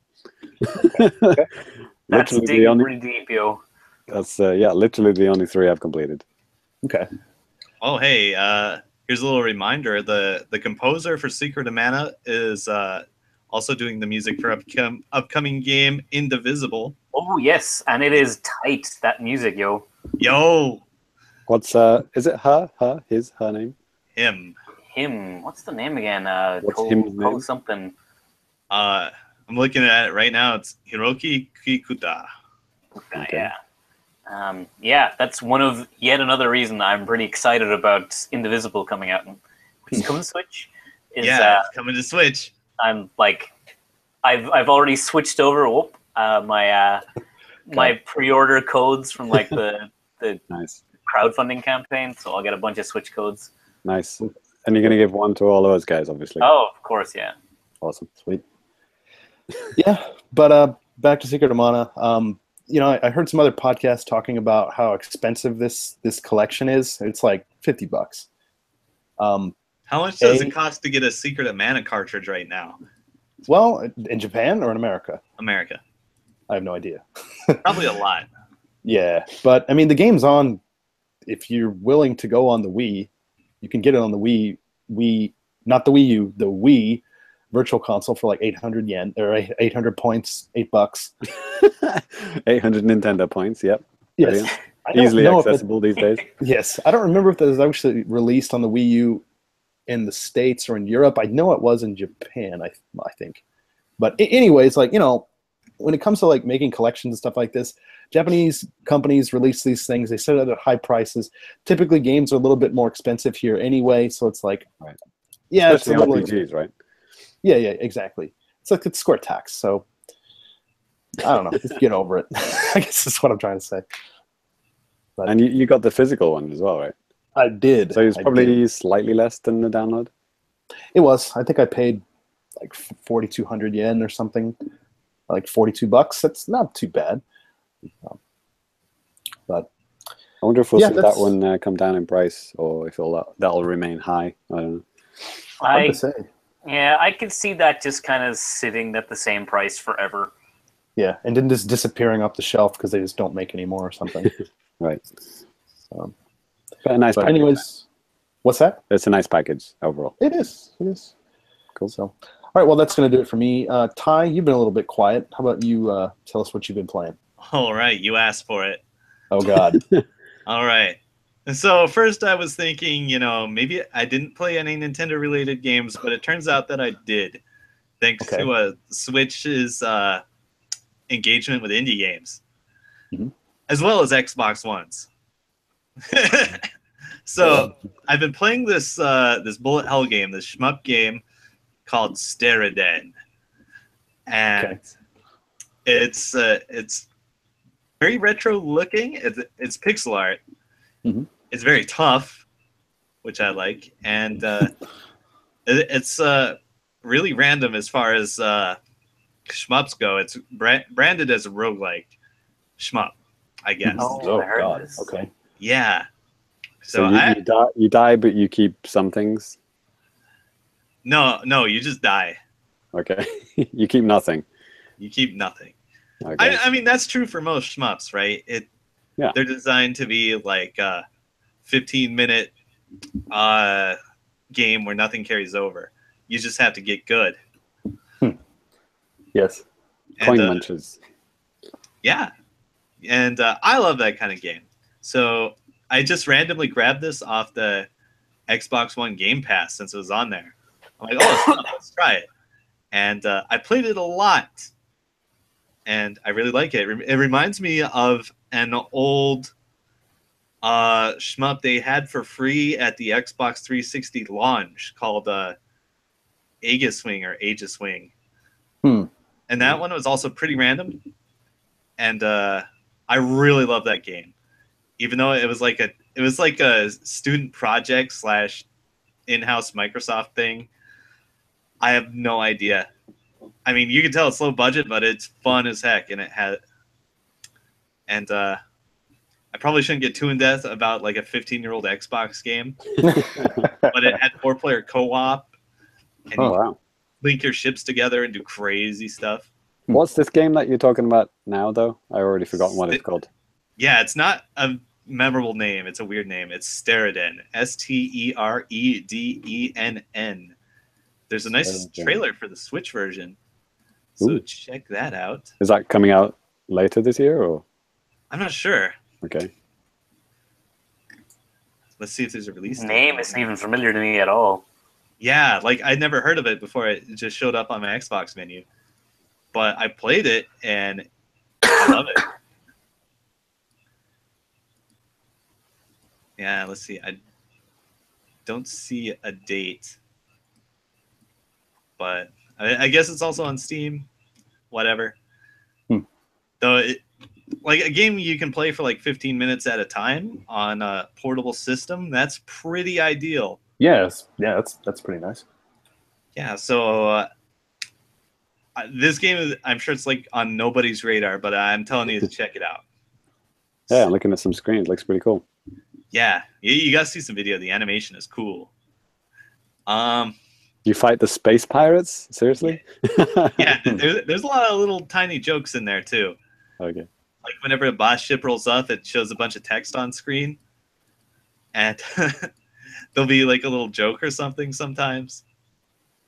Okay. That's Literally digging the only, pretty deep, yo. that's literally the only 3 I've completed. Okay. Oh, hey, here's a little reminder. The composer for Secret of Mana is also doing the music for upcoming game Indivisible. Oh, yes, and it is tight, that music, yo. Yo, What's is it her name? him. Him. What's the name again? What's him's name? Something. I'm looking at it right now. It's Hiroki Kikuta. Okay. Yeah. Yeah, that's yet another reason I'm pretty excited about Indivisible coming out, which is coming to Switch. It's coming to Switch. I'm like, I've already switched over. My pre-order codes from like the Nice. crowdfunding campaign, so I'll get a bunch of Switch codes. Nice. And you're going to give one to all those guys, obviously. Oh, of course, yeah. Awesome. Sweet. Yeah, but back to Secret of Mana. I heard some other podcasts talking about how expensive this collection is. It's like $50. How much does it cost to get a Secret of Mana cartridge right now? Well, in Japan or in America? America. I have no idea. Probably a lot. Yeah, but I mean, the game's on. If you're willing to go on the Wii, you can get it on the Wii, not the Wii U, the Wii Virtual Console for like 800 yen or 800 points, $8. 800 Nintendo points. Yep. Yes. Easily accessible these days. Yes, I don't remember if that was actually released on the Wii U in the States or in Europe. I know it was in Japan. I think. But anyways, like when it comes to like making collections and stuff like this, Japanese companies release these things. They set it at high prices. Typically, games are a little bit more expensive here anyway. So it's like, right. Yeah, especially RPGs, right? Yeah, exactly. It's like it's Square tax. So I don't know. Just get over it. I guess that's what I'm trying to say. But and you got the physical one as well, right? I did. So it's probably slightly less than the download. It was. I think I paid like 4,200 yen or something, like $42. That's not too bad. But I wonder if we'll see that one come down in price, or if that'll remain high. I don't know. Hard to say. Yeah, I could see that just kind of sitting at the same price forever. Yeah, and then just disappearing off the shelf because they just don't make any more or something. Right. But a nice package. Anyways, what's that? It's a nice package overall. It is. Cool. So, all right, well, that's going to do it for me. Ty, you've been a little bit quiet. How about you tell us what you've been playing? All right, you asked for it. Oh, God. All right. So first I was thinking, maybe I didn't play any Nintendo-related games, but it turns out that I did, thanks to Switch's engagement with indie games, as well as Xbox Ones. So I've been playing this bullet hell game, this shmup game called Steriden, and it's very retro looking. It's pixel art. It's very tough, which I like, and it's really random as far as shmups go. It's branded as a roguelike shmup, I guess. Oh God! This. Okay. Yeah. So you die, but you keep some things. No, you just die. Okay. You keep nothing. You keep nothing. Okay. I mean, that's true for most shmups, right? They're designed to be like a 15-minute game where nothing carries over. You just have to get good. Yes. Coin munches. Yeah. And I love that kind of game. So I just randomly grabbed this off the Xbox One Game Pass since it was on there. I'm like, oh, let's try it. And I played it a lot. And I really like it. It reminds me of an old shmup they had for free at the Xbox 360 launch called Aegiswing or Aegiswing. And that one was also pretty random. And I really love that game. Even though it was like a student project / in-house Microsoft thing. I have no idea. I mean, you can tell it's low budget, but it's fun as heck, and I probably shouldn't get too in depth about like a 15-year-old Xbox game, but it had 4-player co-op, and you link your ships together and do crazy stuff. What's this game that you're talking about now, though? I already forgotten what it's called. Yeah, it's not a memorable name. It's a weird name. It's Steriden. Steredenn. There's a nice trailer for the Switch version. So check that out. Is that coming out later this year, or? I'm not sure. Okay. Let's see if there's a release date. Name isn't even familiar to me at all. Yeah, like I'd never heard of it before. It just showed up on my Xbox menu. but I played it and I love it. Yeah, let's see. I don't see a date, but I guess it's also on Steam. Whatever. Though like a game you can play for like 15 minutes at a time on a portable system, that's pretty ideal. Yes, yeah, that's pretty nice. Yeah, so this game is, I'm sure it's like on nobody's radar, but I'm telling you to check it out. Yeah, I'm looking at some screens. It looks pretty cool. Yeah, you got to see some video. The animation is cool. You fight the space pirates? Seriously? Yeah, there's a lot of little tiny jokes in there too. Okay. Like whenever a boss ship rolls up, it shows a bunch of text on screen, and there'll be like a little joke or something sometimes.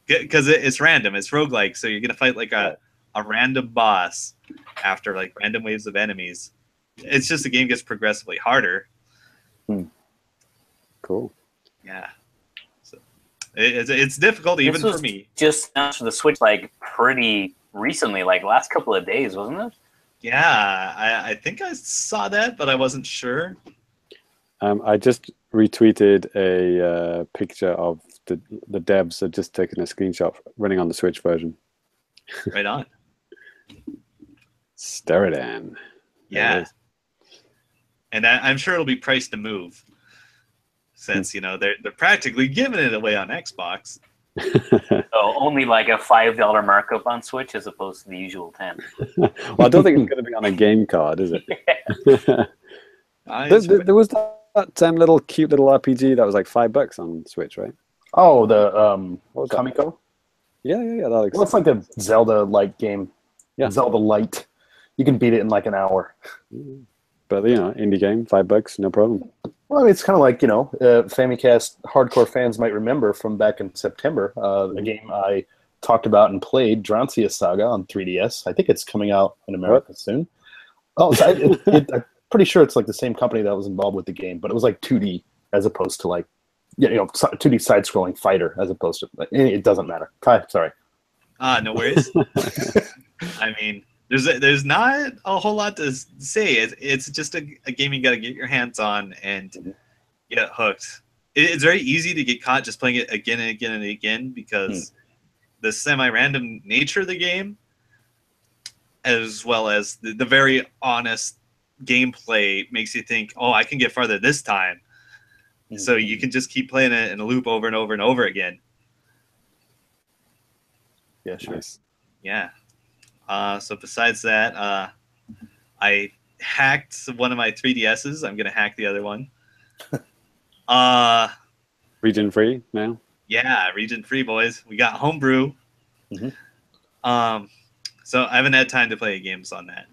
Because it's random, it's roguelike, so you're gonna fight like a random boss after like random waves of enemies. It's just the game gets progressively harder. Cool. Yeah, so it's difficult even for me. Just announced for the Switch like pretty recently, like last couple of days, wasn't it? Yeah, I think I saw that, but I wasn't sure. I just retweeted a picture of the devs had just taken a screenshot running on the Switch version. Right on. Sterridan. Yeah. And I'm sure it'll be priced to move, since they're practically giving it away on Xbox. So only like a $5 markup on Switch as opposed to the usual 10. Well, I don't think it's going to be on a game card, is it? There was that little cute little RPG that was like $5 on Switch, right? Oh, the What was that? Kamiko? Yeah. That looks... Well, it's like a Zelda-like game. Yeah. Zelda Light. You can beat it in like an hour. But indie game, $5, no problem. Well, I mean, it's kind of like, Famicast hardcore fans might remember from back in September, a game I talked about and played, Drantia Saga on 3DS. I think it's coming out in America soon. Oh, so I'm pretty sure it's like the same company that was involved with the game, but it was like 2D as opposed to like, 2D side-scrolling fighter as opposed to, it doesn't matter. Sorry. No worries. I mean, there's not a whole lot to say. It's just a game you got to get your hands on and get hooked. It's very easy to get caught just playing it again and again and again because the semi-random nature of the game, as well as the very honest gameplay, makes you think, oh, I can get farther this time. So you can just keep playing it in a loop over and over and over again. Yeah, sure. Nice. Yeah. So besides that, I hacked one of my 3DSs. I'm gonna hack the other one. Region free now? Yeah, region free, boys. We got homebrew. So I haven't had time to play games on that,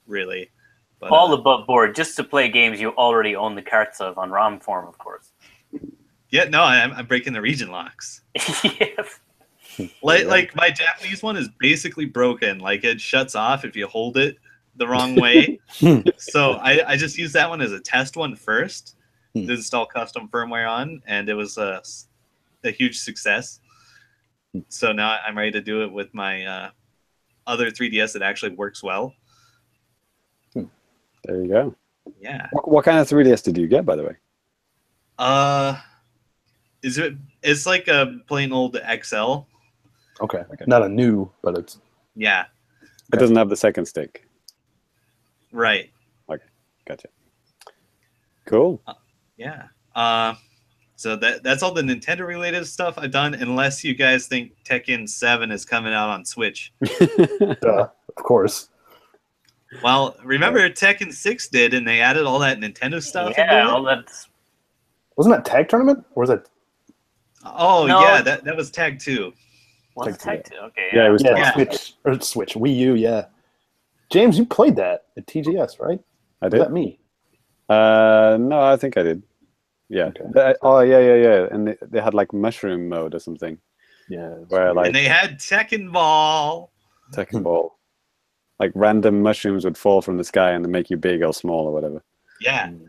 really. But, all above board, just to play games you already own the carts of on ROM form, of course. Yeah, no, I'm breaking the region locks. Yes. Like my Japanese one is basically broken. Like it shuts off if you hold it the wrong way. So I just used that one as a test one first to install custom firmware on, and it was a huge success. So now I'm ready to do it with my other 3DS that actually works well. There you go. Yeah. What kind of 3DS did you get, by the way? It's like a plain old XL. Okay. Not a new, but it's... Yeah. It doesn't have the second stick. Right. Okay, gotcha. Cool. Yeah. So that's all the Nintendo related stuff I've done, unless you guys think Tekken 7 is coming out on Switch. Of course. Well, remember Tekken 6 did, and they added all that Nintendo stuff. Yeah, all that. Wasn't that Tag Tournament? Or was it... Oh, No. yeah, that was Tag 2. What's Tag 2? Okay. Yeah, it was Switch. Wii U, yeah. James, you played that at TGS, right? I did. Was that me? No, I think I did. Yeah. Okay. Yeah. And they had like mushroom mode or something. Yeah. Where like And they had Tekken Ball. Tekken Ball. Like random mushrooms would fall from the sky and they make you big or small or whatever. Yeah. and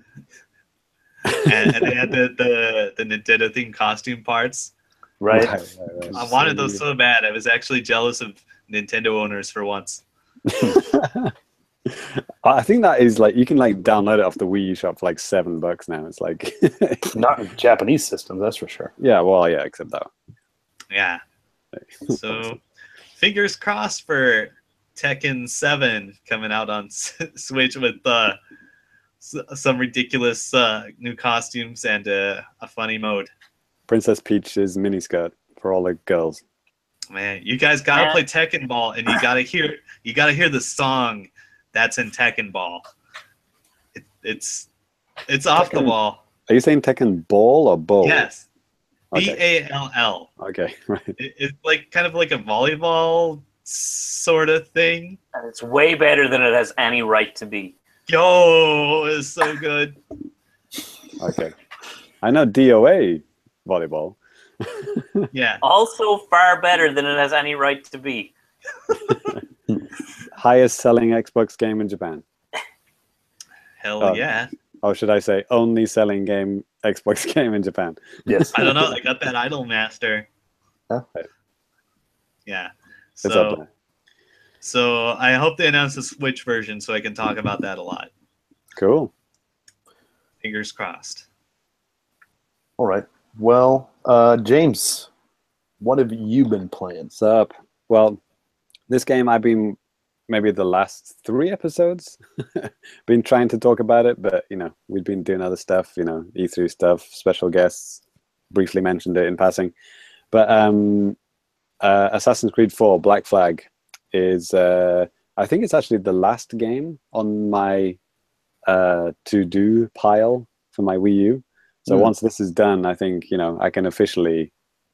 they had the Nintendo themed costume parts. Right. I wanted those so bad. I was actually jealous of Nintendo owners for once. I think that is like you can like download it off the Wii U shop for like $7 now. It's like Not in Japanese systems, that's for sure. yeah, well, yeah, except that. Yeah. So, fingers crossed for Tekken 7 coming out on Switch with some ridiculous new costumes and a funny mode. Princess Peach's miniskirt for all the girls. Man, you guys gotta play Tekken Ball, and you gotta hear the song that's in Tekken Ball. It's off the wall. Are you saying Tekken Ball or Bowl? Yes. Okay. BALL. Okay, right. It's like kind of like a volleyball sort of thing. And it's way better than it has any right to be. Yo, it's so good. Okay. I know DOA volleyball. Yeah. Also far better than it has any right to be. Highest selling Xbox game in Japan. Hell yeah. Or should I say only selling Xbox game in Japan? Yes. I don't know. I got that Idol Master. Huh? Yeah. It's up there. So I hope they announce the Switch version so I can talk about that a lot. Cool. Fingers crossed. All right. Well, James, what have you been playing? What's up? Well, this game I've been maybe the last 3 episodes been trying to talk about it, but you know, we've been doing other stuff, you know, E3 stuff, special guests, briefly mentioned it in passing. But Assassin's Creed 4 Black Flag is I think it's actually the last game on my to-do pile for my Wii U. So once this is done, I think, you know, I can officially,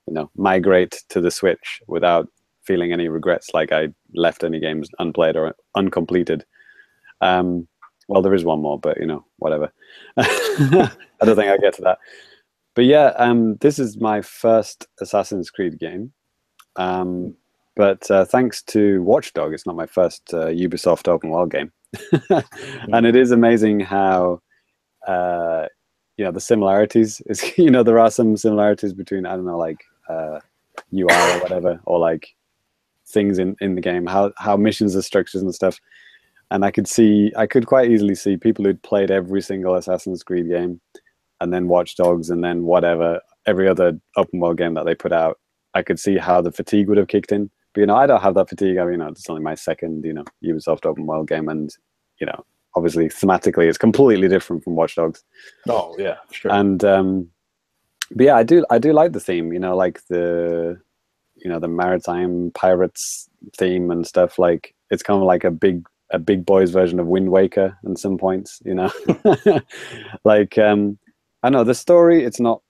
you know, migrate to the Switch without feeling any regrets, like I left any games unplayed or uncompleted. Well, there is one more, but, you know, whatever. I don't think I'll get to that. But yeah, this is my first Assassin's Creed game. But thanks to Watch Dogs, it's not my first Ubisoft open world game. And it is amazing how... you know, the similarities is, you know, there are some similarities between, I don't know, like UI or whatever, or like things in the game, how missions are structured and stuff. And I could quite easily see people who'd played every single Assassin's Creed game and then Watch Dogs and then whatever, every other open world game that they put out. I could see how the fatigue would have kicked in. But, you know, I don't have that fatigue. I mean, you know, it's only my second, you know, Ubisoft open world game. And, you know, obviously thematically it's completely different from Watch Dogs. Oh yeah, sure. And but yeah, I do like the theme, you know, like the, you know, the maritime pirates theme and stuff. Like it's kind of like a big boys version of Wind Waker in some points, you know. Like I know the story, it's not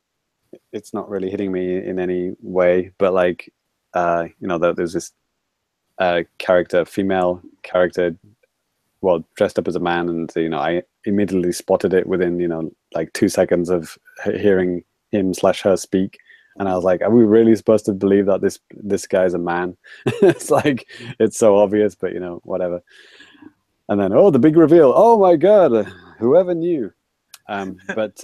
really hitting me in any way, but like you know, there's this female character, well, dressed up as a man, and you know, I immediately spotted it within, you know, like 2 seconds of hearing him/her speak, and I was like, are we really supposed to believe that this guy's a man? It's like, it's so obvious, but you know, whatever. And then, oh, the big reveal! Oh my god, whoever knew? But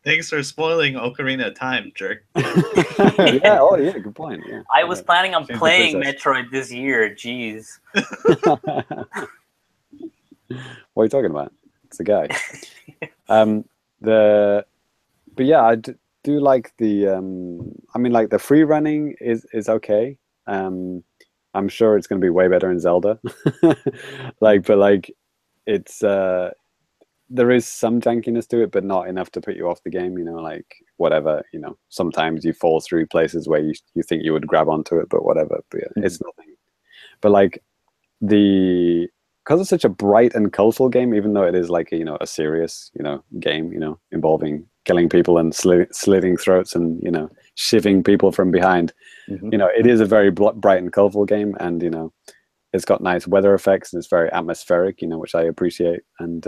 thanks for spoiling Ocarina of Time, jerk. yeah, oh yeah, good point. Yeah, I was planning on She's the playing princess. Metroid this year. Jeez. What are you talking about? It's a guy. But yeah, I do like the. I mean, like the free running is okay. I'm sure it's going to be way better in Zelda. But it's there is some jankiness to it, but not enough to put you off the game. You know, like whatever. You know, sometimes you fall through places where you think you would grab onto it, but whatever. But yeah, it's nothing. But like because it's such a bright and colorful game, even though it is like a serious game, involving killing people and slitting throats and shivving people from behind. It is a very bright and colorful game, and it's got nice weather effects and it's very atmospheric, which I appreciate. And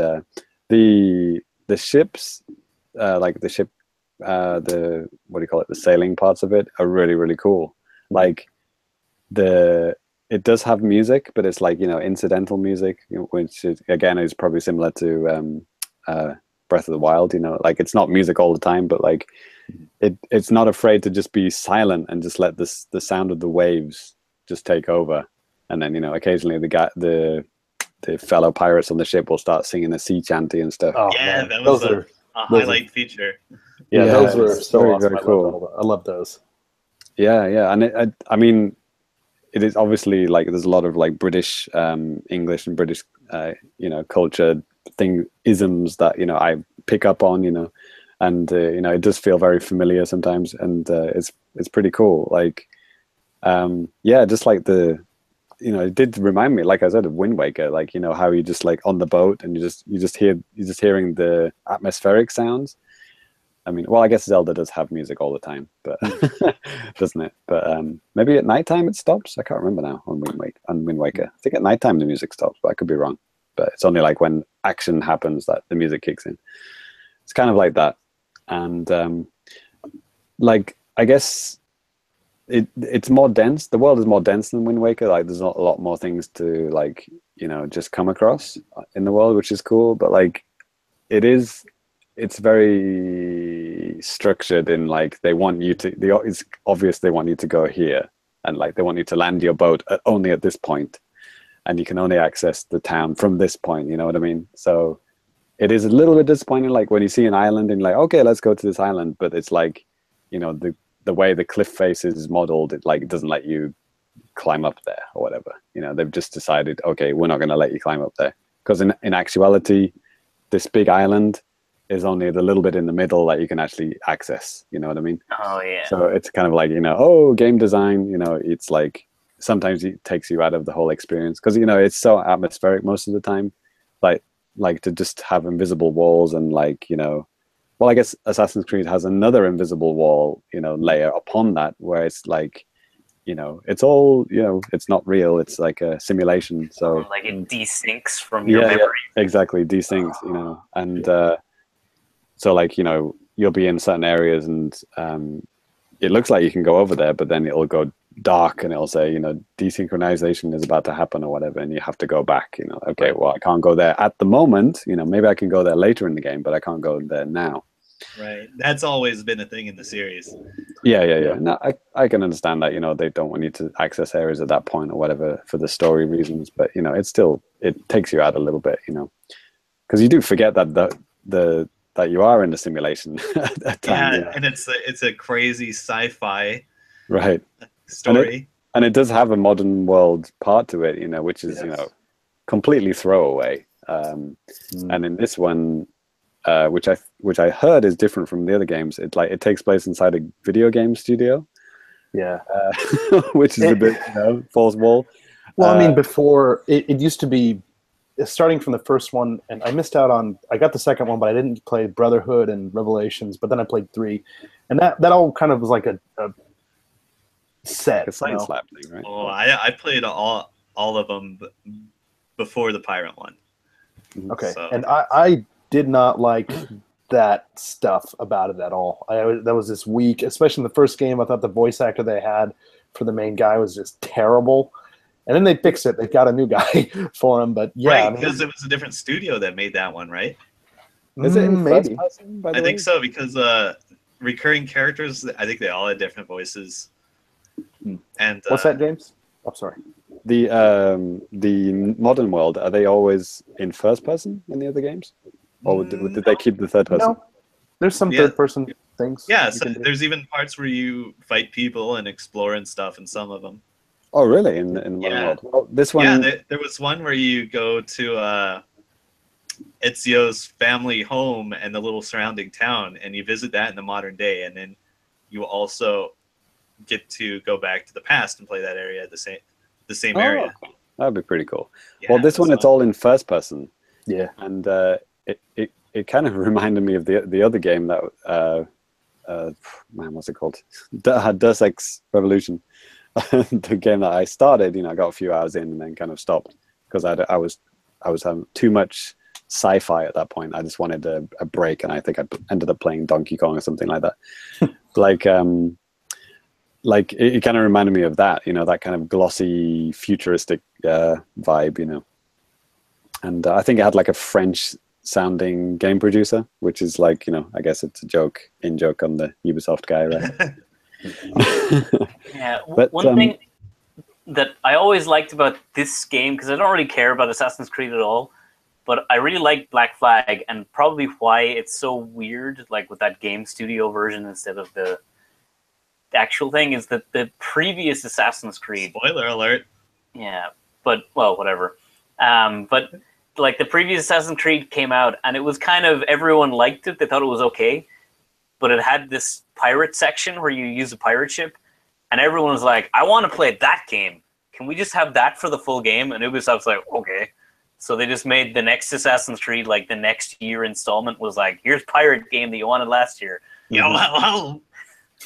the ships, like the ship, the what do you call it, the sailing parts of it are really, really cool. Like it does have music, but it's like incidental music, which again is probably similar to Breath of the Wild. Like it's not music all the time, but like it's not afraid to just be silent and just let the sound of the waves just take over. and then occasionally the fellow pirates on the ship will start singing a sea chanty and stuff. Oh, Yeah, man. that was Those a highlight feature. Yeah, those were it's so very, awesome. very cool. I love those. Yeah, and I mean, it is obviously like there's a lot of like British English and British culture isms that I pick up on, and it does feel very familiar sometimes, and it's pretty cool. Like, just like it did remind me, like I said, of Wind Waker. Like how you just like on the boat and you're just hearing the atmospheric sounds. I mean, well, I guess Zelda does have music all the time, but doesn't it? But maybe at nighttime it stops. I can't remember now on Wind Waker. I think at nighttime the music stops, but I could be wrong. But it's only like when action happens that the music kicks in. It's kind of like that, and like I guess it's more dense. The world is more dense than Wind Waker. Like there's not a lot more things to like just come across in the world, which is cool. But like it's very structured in like they want you to. It's obvious they want you to go here, and like they want you to land your boat only at this point, and you can only access the town from this point. You know what I mean? So it is a little bit disappointing. Like when you see an island and like, okay, let's go to this island, but it's like the way the cliff face is modeled, it like doesn't let you climb up there or whatever. They've just decided, okay, we're not going to let you climb up there because in actuality, this big island is only the little bit in the middle that you can actually access. You know what I mean? Oh yeah. So it's kind of like game design. It's like sometimes it takes you out of the whole experience because it's so atmospheric most of the time. Like to just have invisible walls and like well, I guess Assassin's Creed has another invisible wall layer upon that where it's like it's all it's not real, it's like a simulation. So like it desyncs from your memory. Yeah, exactly, desyncs. And so like you'll be in certain areas and it looks like you can go over there, but then it'll go dark and it'll say desynchronization is about to happen or whatever, and you have to go back. Okay, well, I can't go there at the moment. Maybe I can go there later in the game, but I can't go there now. Right, that's always been a thing in the series. Yeah. No, I can understand that they don't want you to access areas at that point or whatever for the story reasons, but it's still, it takes you out a little bit, because you do forget that that you are in a simulation at that time. Yeah, and it's a crazy sci-fi right story, and it does have a modern world part to it, which is completely throwaway. And in this one, which I heard is different from the other games, it takes place inside a video game studio. Yeah, which is a bit false wall. Well, I mean, before it used to be. Starting from the first one, and I missed out on. I got the second one, but I didn't play Brotherhood and Revelations. But then I played 3, and that all kind of was like a set. A side slap thing, right? Oh, I played all of them before the Pirate one. Okay, so. And I did not like that stuff about it at all. That was this weak, especially in the first game. I thought the voice actor they had for the main guy was just terrible. And then they fixed it. They've got a new guy for him, but yeah, right, because it was a different studio that made that one, right? Is it in maybe? first person, by the I way? think so, because recurring characters, I think they all had different voices. And what's that, James? I'm sorry. The modern world, are they always in first person in the other games, or did they keep the third person? No, there's some third person things. Yeah, so there's even parts where you fight people and explore and stuff in some of them. Oh, really? In the modern world? Well, this one. Yeah, there was one where you go to Ezio's family home and the little surrounding town, and you visit that in the modern day, and then you also get to go back to the past and play that area, the same area. That'd be pretty cool. Yeah, well, this one, it's all in first person. Yeah, and it kind of reminded me of the other game that man, what's it called? Deus Ex Revolution. The game that I started, I got a few hours in and then kind of stopped because I was having too much sci-fi at that point. I just wanted a break, and I think I ended up playing Donkey Kong or something like that. Like it kind of reminded me of that, that kind of glossy, futuristic vibe, And I think it had like a French-sounding game producer, which is like, I guess it's a joke on the Ubisoft guy, right? Yeah, but, one thing that I always liked about this game, because I don't really care about Assassin's Creed at all, but I really like Black Flag, and probably why it's so weird, like with that game studio version instead of the actual thing, is that the previous Assassin's Creed. Spoiler alert. Yeah, but well, whatever. But like the previous Assassin's Creed came out, and it was kind of, everyone liked it. They thought it was okay, but it had this pirate section where you use a pirate ship, and everyone was like, "I want to play that game. Can we just have that for the full game?" And Ubisoft's like, "Okay." So they just made the next Assassin's Creed, like the next year installment was like, "Here's pirate game that you wanted last year." Yo,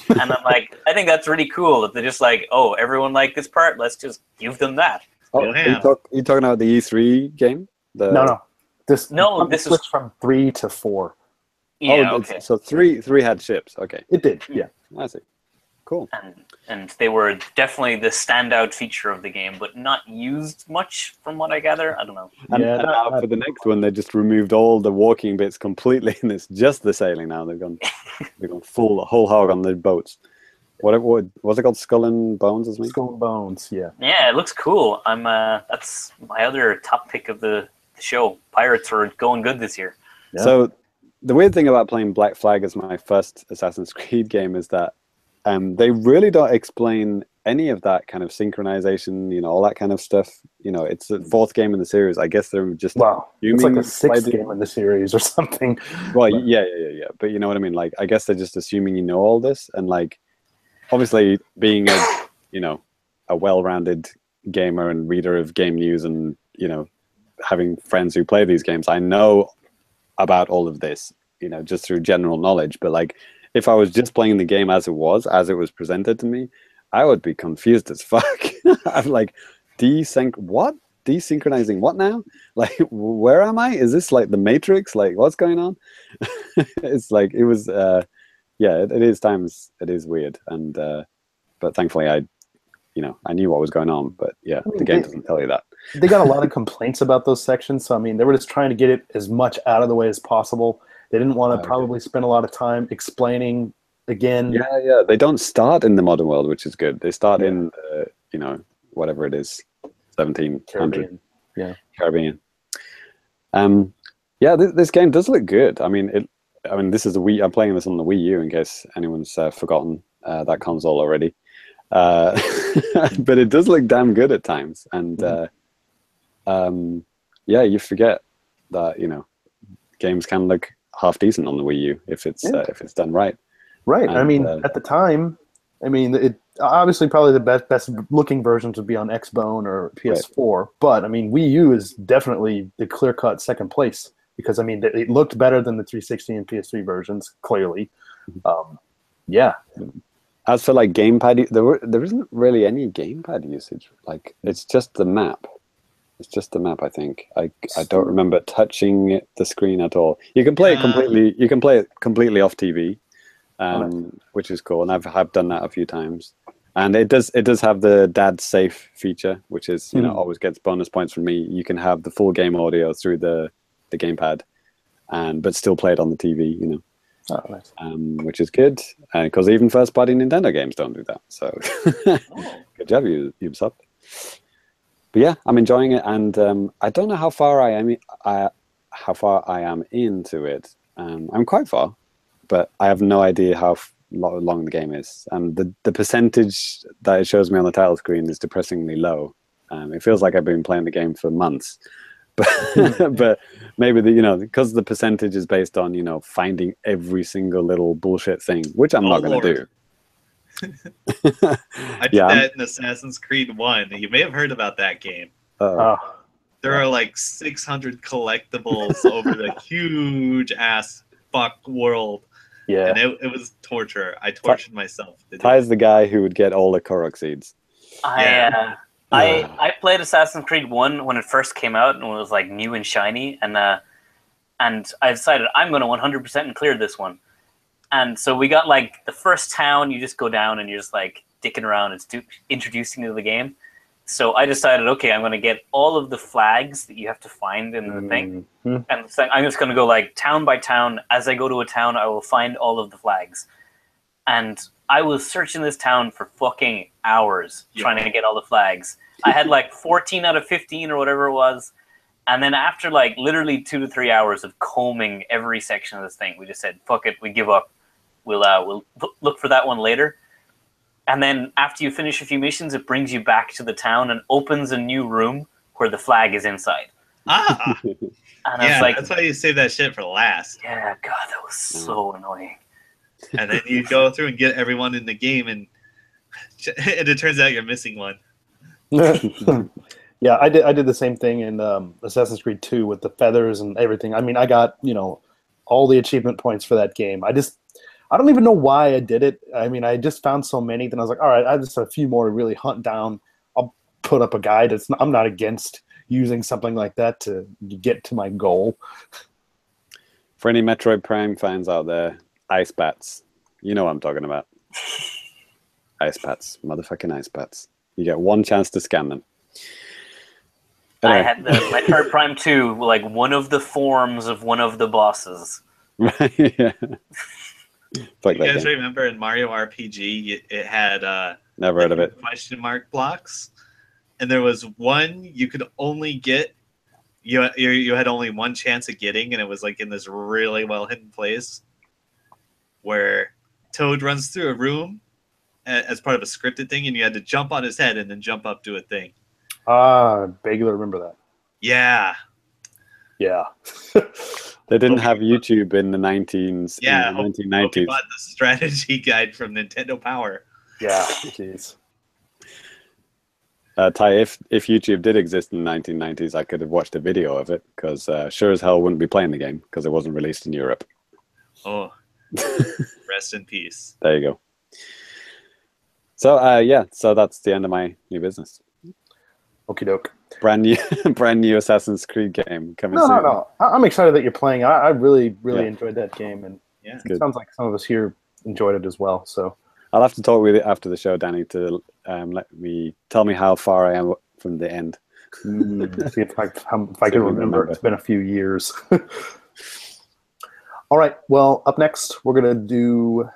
And I'm like, I think that's really cool that they're just like, oh, everyone liked this part, let's just give them that. Oh, Yeah. you talking about the E3 game? No. This This switched is from 3 to 4. yeah, oh, okay. So three had ships. Okay, It did, yeah. I see. Cool. And they were definitely the standout feature of the game, but not used much from what I gather. I don't know. And, Yeah, and not- now for the next one, they just removed all the walking bits completely, and it's just the sailing now. They've gone full whole hog on the boats. What was it called? Skull and Bones, isn't it? Skull and Bones, yeah. Yeah, it looks cool. I'm that's my other top pick of the show. Pirates are going good this year. Yeah. So the weird thing about playing Black Flag as my first Assassin's Creed game is that they really don't explain any of that kind of synchronization, all that kind of stuff. It's the fourth game in the series. I guess they're just Wow, it's like assuming a sixth by the- game in the series or something. Well, But- yeah. But you know what I mean? Like, I guess they're just assuming you know all this, and like, obviously, being a well-rounded gamer and reader of game news, and having friends who play these games, I know about all of this, just through general knowledge. But like, if I was just playing the game as it was presented to me, I would be confused as fuck. I'm like, desynchronizing what now? Like, where am I? Is this like the Matrix? Like, what's going on? It's like, it was it is times, it is weird. And but thankfully I knew what was going on. But yeah, the game doesn't tell you that. They got a lot of complaints about those sections, so I mean, they were just trying to get it as much out of the way as possible. They didn't want to probably spend a lot of time explaining again. Yeah. They don't start in the modern world, which is good. They start in whatever it is, 1700 Caribbean. Yeah. Caribbean. This game does look good. I mean, this is I'm playing this on the Wii U in case anyone's forgotten that console already. But it does look damn good at times, and you forget that games can look half decent on the Wii U if it's done right. Right. And, I mean, at the time, it obviously probably the best looking versions would be on Xbone or PS4, but I mean, Wii U is definitely the clear-cut second place because I mean, it looked better than the 360 and PS3 versions, clearly. Yeah. As for like gamepad, there isn't really any gamepad usage. Like, it's just the map. It's just the map. I think I don't remember touching the screen at all. You can play it completely. You can play it completely off TV, which is cool. And I've done that a few times. And it does have the dad safe feature, which is always gets bonus points from me. You can have the full game audio through the gamepad, but still play it on the TV. Oh, nice. Which is good, because even first-party Nintendo games don't do that. So, good job, Ubisoft. But yeah, I'm enjoying it, and I don't know how far I am into it. I'm quite far, but I have no idea how long the game is. And the percentage that it shows me on the title screen is depressingly low. It feels like I've been playing the game for months. But maybe because the percentage is based on finding every single little bullshit thing, which I'm not going to do. I did that in Assassin's Creed 1. You may have heard about that game. There are like 600 collectibles over the huge ass fuck world. Yeah, and it was torture. I tortured myself. Ty's the guy who would get all the Korok seeds. I played Assassin's Creed 1 when it first came out and it was like new and shiny, and I decided I'm going to 100% and clear this one. And so we got like the first town, you just go down and you're just like dicking around and introducing you to the game. So I decided, okay, I'm going to get all of the flags that you have to find in the thing. And I'm just going to go like town by town. As I go to a town, I will find all of the flags. and I was searching this town for fucking hours trying to get all the flags. I had like 14 out of 15 or whatever it was. And then after like literally 2 to 3 hours of combing every section of this thing, we just said, fuck it, we give up. We'll look for that one later. And then after you finish a few missions, it brings you back to the town and opens a new room where the flag is inside. Ah! And yeah, it's like, that's why you save that shit for last. yeah, God, that was so annoying. And then you go through and get everyone in the game, and it turns out you're missing one. Yeah, I did the same thing in Assassin's Creed 2 with the feathers and everything. I mean, I got, all the achievement points for that game. I don't even know why I did it. I mean, I just found so many, then I was like, all right, I just have a few more to really hunt down. I'll put up a guide. I'm not against using something like that to get to my goal. For any Metroid Prime fans out there, ice bats. You know what I'm talking about. Ice bats. Motherfucking ice bats. You get one chance to scan them. Anyway. I had the Metroid Prime 2, like one of the forms of one of the bosses. Right, yeah. You guys remember in Mario RPG, it had never heard of it. Question mark blocks, and there was one you could only get. You had only one chance at getting, and it was like in this really well hidden place where Toad runs through a room as part of a scripted thing, and you had to jump on his head and then jump up to a thing. Vaguely remember that. Yeah. Yeah. They didn't have YouTube in the 1990s. Hope you bought the strategy guide from Nintendo Power. Yeah, jeez. Ty, if YouTube did exist in the 1990s, I could have watched a video of it, because sure as hell wouldn't be playing the game because it wasn't released in Europe. Oh, rest in peace. There you go. So so that's the end of my new business. Okie doke. Brand new Assassin's Creed game coming soon. No. I'm excited that you're playing. I really enjoyed that game, and it sounds like some of us here enjoyed it as well. So I'll have to talk with you after the show, Danny, to tell me how far I am from the end. See if I can remember. It's been a few years. All right. Well, up next, we're gonna do.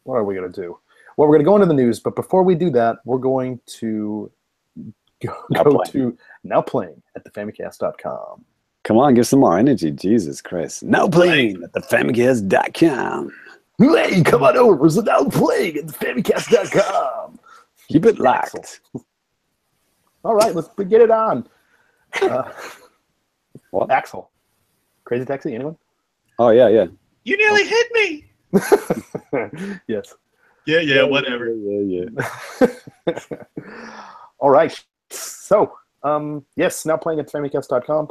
What are we gonna do? Well, we're gonna go into the news, but before we do that, we're going to go to Now Playing at thefamicast.com. Come on, give some more energy. Jesus Christ. Now Playing at thefamicast.com. Hey, come on over. So Now Playing at thefamicast.com. Keep it locked. All right, let's get it on. What? Axel. Crazy Taxi, anyone? Oh, yeah. You nearly hit me. Yes. Yeah, whatever. Yeah. All right. So, yes, Now Playing at Famicast.com.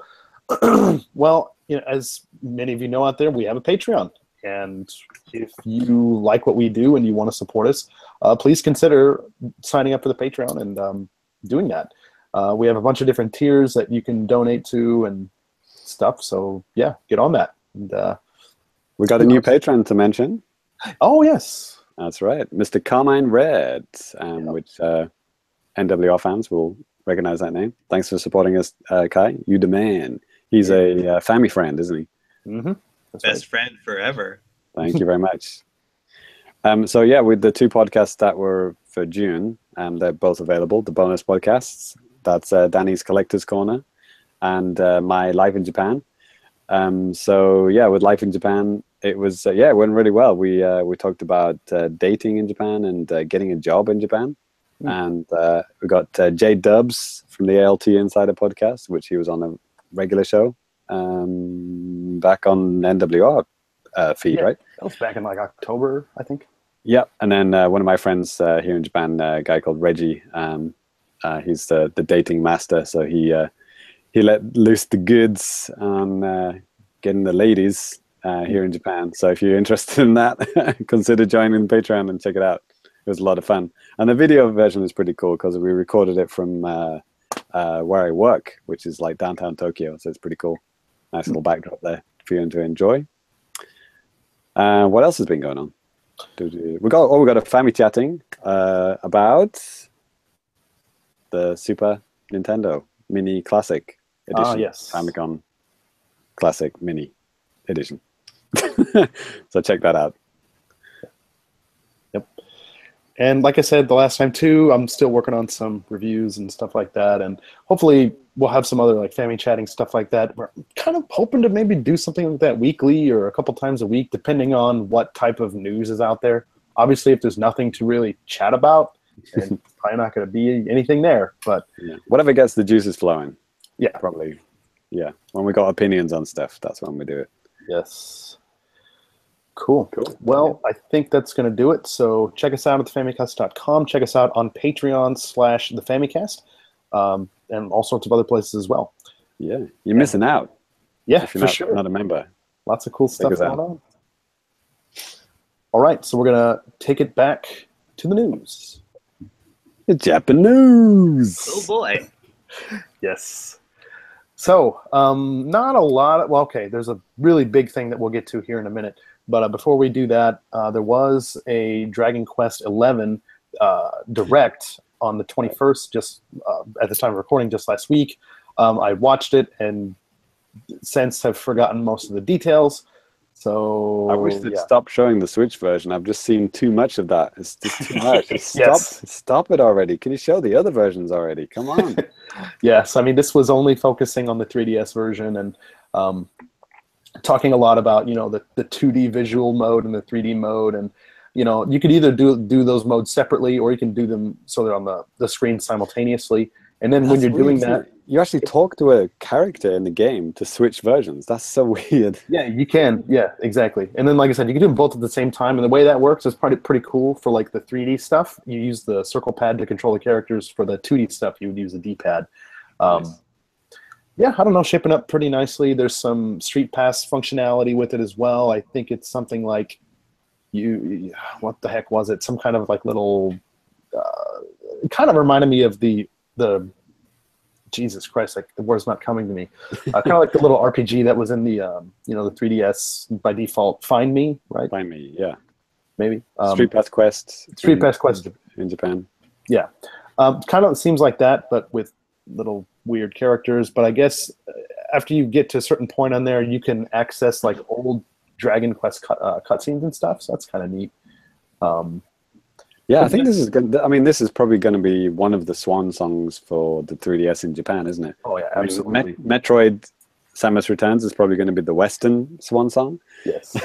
Well, as many of you know out there, we have a Patreon. And if you like what we do and you want to support us, please consider signing up for the Patreon and doing that. We have a bunch of different tiers that you can donate to and stuff. So, yeah, get on that. And we got a new patron to mention. Oh, yes. That's right. Mr. Carmine Red, which NWR fans will recognize that name. Thanks for supporting us, Kai. You the man. He's a family friend, isn't he? Mm-hmm. Best friend forever. Thank you very much. So, yeah, with the two podcasts that were for June, they're both available, the bonus podcasts. That's Danny's Collector's Corner and my Life in Japan. So, yeah, with Life in Japan, it was, it went really well. We talked about dating in Japan and getting a job in Japan. And we got Jay Dubs from the ALT Insider podcast, which he was on a regular show back on NWR feed, right? That was back in like October, I think. Yeah, and then one of my friends here in Japan, a guy called Reggie, he's the dating master, so he let loose the goods on getting the ladies here in Japan. So if you're interested in that, consider joining Patreon and check it out. It was a lot of fun. And the video version was pretty cool because we recorded it from where I work, which is like downtown Tokyo. So it's pretty cool. Nice little backdrop there for you to enjoy. What else has been going on? We got a family chatting about the Super Nintendo Mini Classic Edition. Yes. Famicom Classic Mini Edition. So check that out. And like I said the last time too, I'm still working on some reviews and stuff like that, and hopefully we'll have some other like family chatting stuff like that. We're kind of hoping to maybe do something like that weekly or a couple times a week, depending on what type of news is out there. Obviously, if there's nothing to really chat about, then probably not going to be anything there. But whatever gets the juices flowing. Yeah, probably. Yeah, when we got opinions on stuff, that's when we do it. Yes. Cool. Well, I think that's going to do it. So check us out at thefamicast.com. Check us out on Patreon/thefamicast, and all sorts of other places as well. Yeah, you're missing out. Yeah, if you're for sure. Not a member. Lots of cool stuff going on. All right, so we're going to take it back to the news. The Japanese. Oh boy. Yes. So, not a lot of, well, okay, there's a really big thing that we'll get to here in a minute. But before we do that, there was a Dragon Quest XI Direct on the 21st, just at the time of recording, just last week. I watched it and since have forgotten most of the details. So I wish they'd stop showing the Switch version. I've just seen too much of that. It's just too much. Stop it already. Can you show the other versions already? Come on. Yes, I mean, this was only focusing on the 3DS version and talking a lot about, you know, the 2D visual mode and the 3D mode. And, you know, you could either do those modes separately or you can do them so they're on the screen simultaneously. And then when you're doing that, you actually talk to a character in the game to switch versions. That's so weird. Yeah, you can. Yeah, exactly. And then, like I said, you can do them both at the same time. And the way that works is pretty cool for like the 3D stuff. You use the circle pad to control the characters. For the 2D stuff, you would use the D-pad. Nice. Yeah, I don't know, shaping up pretty nicely. There's some Street Pass functionality with it as well. I think it's something like what the heck was it? Some kind of like little. It kind of reminded me of the Jesus Christ, like the word's not coming to me. Kind of like the little RPG that was in the the 3DS by default. Find Me, right? Find Me, yeah. Maybe. Street Pass Quest. Street Pass Quest in Japan. Yeah, kind of seems like that, but with little weird characters. But I guess after you get to a certain point on there, you can access like old Dragon Quest cutscenes and stuff. So that's kind of neat. Yeah, I think this is good. I mean, this is probably going to be one of the swan songs for the 3DS in Japan, isn't it? Oh yeah, absolutely. I mean, Metroid Samus Returns is probably going to be the Western swan song. Yes.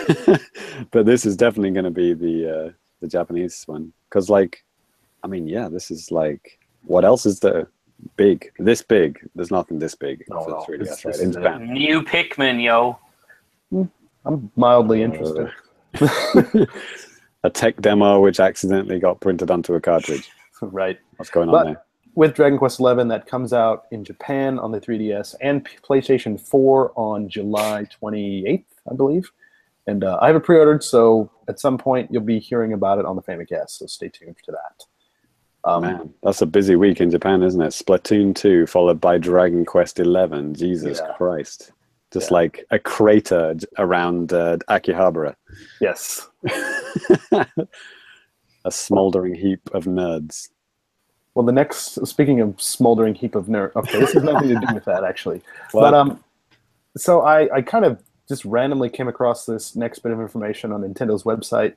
But this is definitely going to be the Japanese one. Because, like, I mean, yeah, this is like, what else is there big? This big? There's nothing this big for the 3DS, right? In Japan. New Pikmin, yo. I'm mildly interested. A tech demo which accidentally got printed onto a cartridge. Right. What's going on there? With Dragon Quest XI, that comes out in Japan on the 3DS and PlayStation 4 on July 28th, I believe. And I have it pre-ordered, so at some point you'll be hearing about it on the Famicast, so stay tuned for that. Man, that's a busy week in Japan, isn't it? Splatoon 2 followed by Dragon Quest XI. Jesus Christ. Just like a crater around Akihabara. Yes. A smoldering heap of nerds. Well, speaking of smoldering heap of nerds, okay, this has nothing to do with that, actually. What? But so I kind of just randomly came across this next bit of information on Nintendo's website.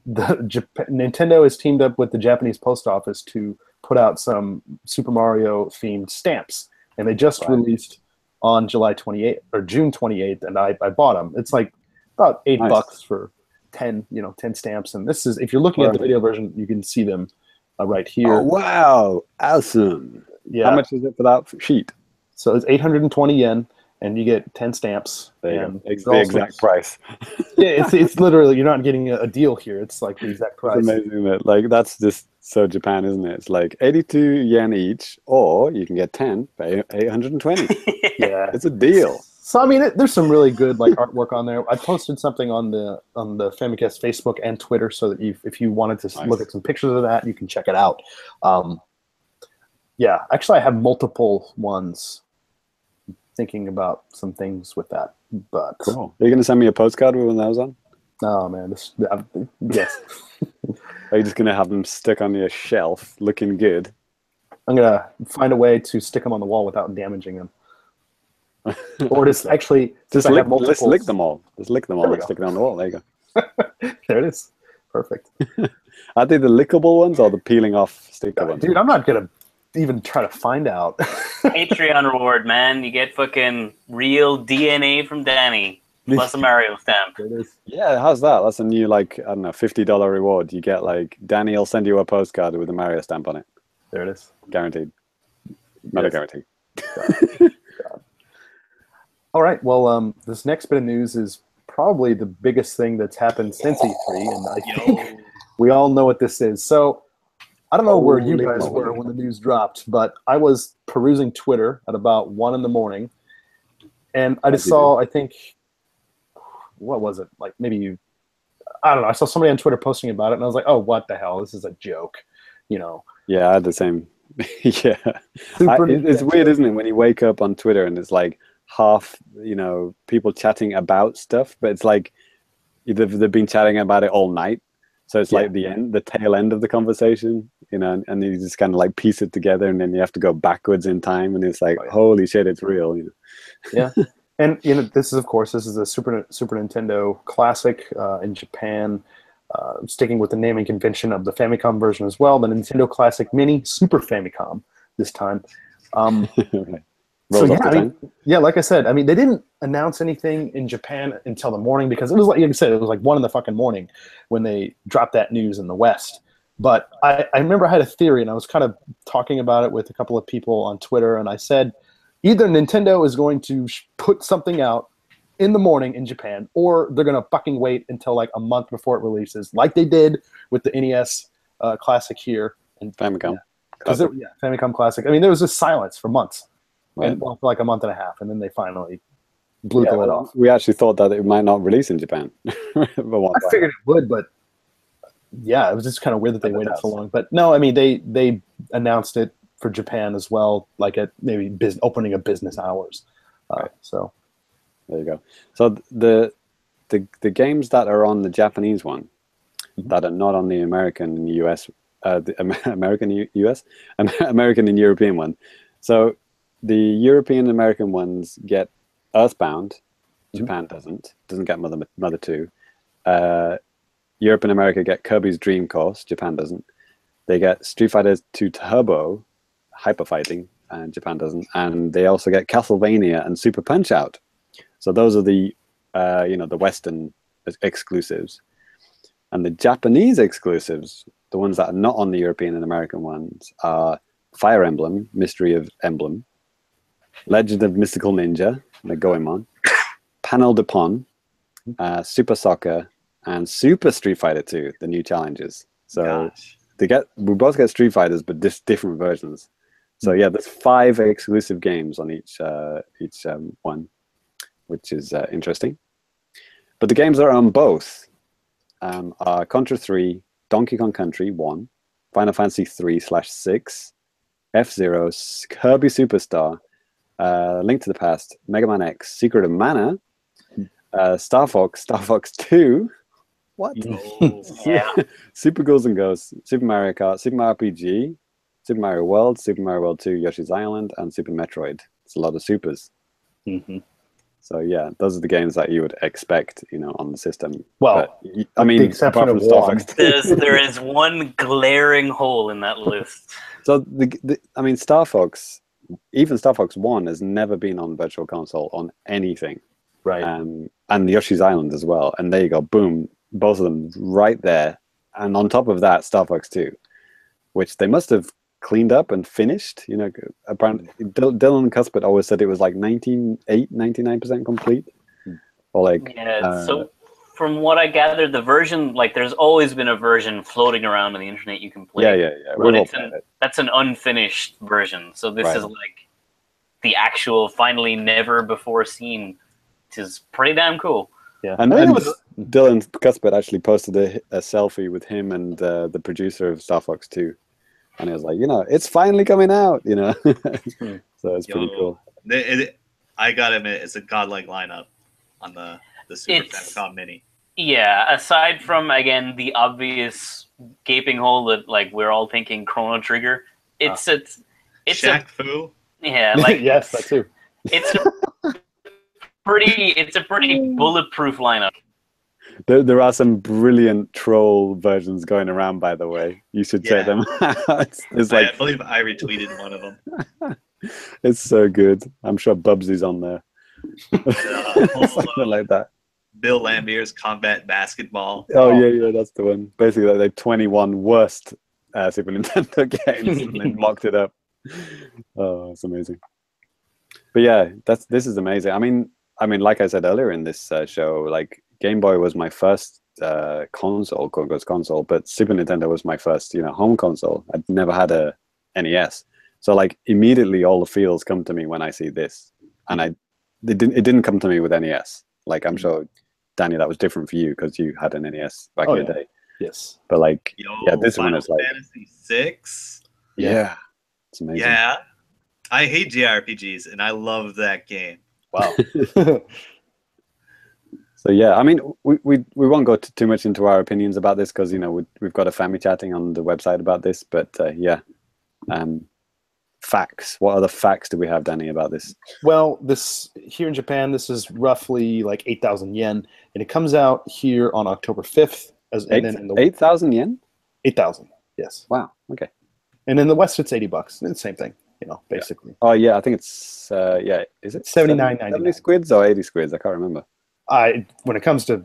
Nintendo has teamed up with the Japanese post office to put out some Super Mario themed stamps, and they just released on July 28th or June 28th, and I bought them. It's like about $8 for 10 stamps, and this is, if you're looking at the video version, you can see them right here. Oh wow, awesome! Yeah. How much is it for that sheet? So it's 820 yen, and you get 10 stamps. And it's the exact price. Yeah, it's literally, you're not getting a deal here. It's like the exact price. It's amazing that, like, that's just so Japan, isn't it? It's like 82 yen each, or you can get 10 for 820. Yeah, it's a deal. So I mean, there's some really good like artwork on there. I posted something on the Famicast Facebook and Twitter, so that if you wanted to look at some pictures of that, you can check it out. Yeah, actually, I have multiple ones. Thinking about some things with that, but cool. Are you going to send me a postcard with one of those on? Oh man, yes. Are you just going to have them stuck on your shelf, looking good? I'm going to find a way to stick them on the wall without damaging them. Or just actually, just lick them all. Just lick them all and stick it on the wall. There you go. There it is. Perfect. Are they the lickable ones or the peeling off sticker ones? Dude, I'm not gonna even try to find out. Patreon reward, man. You get fucking real DNA from Danny plus a Mario stamp. There it is. Yeah, how's that? That's a new, like, I don't know, $50 reward. You get, like, Danny will send you a postcard with a Mario stamp on it. There it is. Guaranteed. Not a guarantee. God. All right. Well, this next bit of news is probably the biggest thing that's happened since E3, and I think we all know what this is. So I don't know where you guys were when the news dropped, but I was perusing Twitter at about 1 in the morning, and I just saw, I think, what was it? Like maybe, I don't know. I saw somebody on Twitter posting about it, and I was like, oh, what the hell? This is a joke, you know? Yeah, I had the same. Yeah. It's weird, isn't it, when you wake up on Twitter and it's like half, you know, people chatting about stuff, but it's like they've been chatting about it all night. So it's like the tail end of the conversation, you know, and you just kind of like piece it together, and then you have to go backwards in time, and it's like, holy shit, it's real, you know? Yeah. And you know, this is a Super Nintendo classic in Japan, sticking with the naming convention of the Famicom version as well. The Nintendo Classic Mini Super Famicom this time. So yeah, like I said, I mean, they didn't announce anything in Japan until the morning, because it was like I said, it was like 1 in the fucking morning when they dropped that news in the West. But I remember I had a theory, and I was kind of talking about it with a couple of people on Twitter, and I said, either Nintendo is going to put something out in the morning in Japan, or they're going to fucking wait until like a month before it releases, like they did with the NES Classic here. And Famicom. Famicom Classic. I mean, there was just silence for months. Right. And, well, for like a month and a half, and then they finally blew the lid off. We actually thought that it might not release in Japan. I figured it would, but yeah, it was just kind of weird that they waited so long. But no, I mean, they announced it for Japan as well, like at maybe opening of business hours. Right. So there you go. So the games that are on the Japanese one, that are not on the American and US, the American US, American and European one. So the European American ones get Earthbound. Japan doesn't get Mother 2. Europe and America get Kirby's Dream Course. Japan doesn't. They get Street Fighter 2 Turbo, Hyper Fighting, and Japan doesn't. And they also get Castlevania and Super Punch Out. So those are the the Western exclusives. And the Japanese exclusives, the ones that are not on the European and American ones, are Fire Emblem, Mystery of Emblem, Legend of Mystical Ninja, the Goemon, Panel de Pon, Super Soccer, and Super Street Fighter 2, the new challenges. So we both get Street Fighters, but different versions. So yeah, there's 5 exclusive games on each one, which is interesting. But the games that are on both are Contra 3, Donkey Kong Country 1, Final Fantasy 3/6, F-Zero, Kirby Superstar, Link to the Past, Mega Man X, Secret of Mana, Star Fox 2, what? Yeah. Super Ghouls and Ghosts, Super Mario Kart, Super Mario RPG, Super Mario World, Super Mario World 2, Yoshi's Island, and Super Metroid. It's a lot of supers. So yeah, those are the games that you would expect, on the system. Well, but, I mean, apart from Star Fox 2. There is one glaring hole in that list. So Star Fox, even Star Fox 1 has never been on Virtual Console on anything. Right. And Yoshi's Island as well. And there you go, boom, both of them right there. And on top of that, Star Fox 2, which they must have cleaned up and finished. Apparently, Dylan Cuthbert always said it was like 99% complete. Or like so from what I gathered, the version, like, there's always been a version floating around on the internet you can play. Yeah. But that's an unfinished version. So this is like the actual, finally never before seen, which is pretty damn cool. Yeah, and Dylan Cuthbert actually posted a selfie with him and the producer of Star Fox 2. And he was like, it's finally coming out, So it's pretty cool. I gotta admit, it's a godlike lineup on the Super Famicom Mini. Yeah, aside from, again, the obvious gaping hole that, like, we're all thinking Chrono Trigger, it's Shaq Fu. Yeah, like yes, that too. It's a pretty bulletproof lineup. There are some brilliant troll versions going around, by the way. You should check them out. It's I like, believe I retweeted one of them. it's so good. I'm sure Bubsy's on there. Something like that. Bill Lambier's Combat Basketball. Oh, yeah, that's the one. Basically, like the 21 worst Super Nintendo games, and they mocked it up. Oh, it's amazing. But yeah, this is amazing. I mean, like I said earlier in this show, like Game Boy was my first console, quote-unquote console, but Super Nintendo was my first, home console. I'd never had a NES, so like immediately all the feels come to me when I see this, and it didn't come to me with NES. Like I'm sure, Danny, that was different for you because you had an NES back in the day. Yes, but like, this Final one is like Fantasy VI. Yeah, it's amazing. Yeah, I hate JRPGs, and I love that game. Wow. So yeah, I mean, we won't go too much into our opinions about this because we've got a family chatting on the website about this. But facts. What other facts do we have, Danny, about this? Well, this here in Japan, this is roughly like 8,000 yen, and it comes out here on October 5th. 8,000 yen? 8,000. Yes. Wow. Okay. And in the West, it's $80. It's the same thing, basically. Yeah. Oh yeah, I think it's is it 79.99? 70 squids or 80 squids? I can't remember. When it comes to,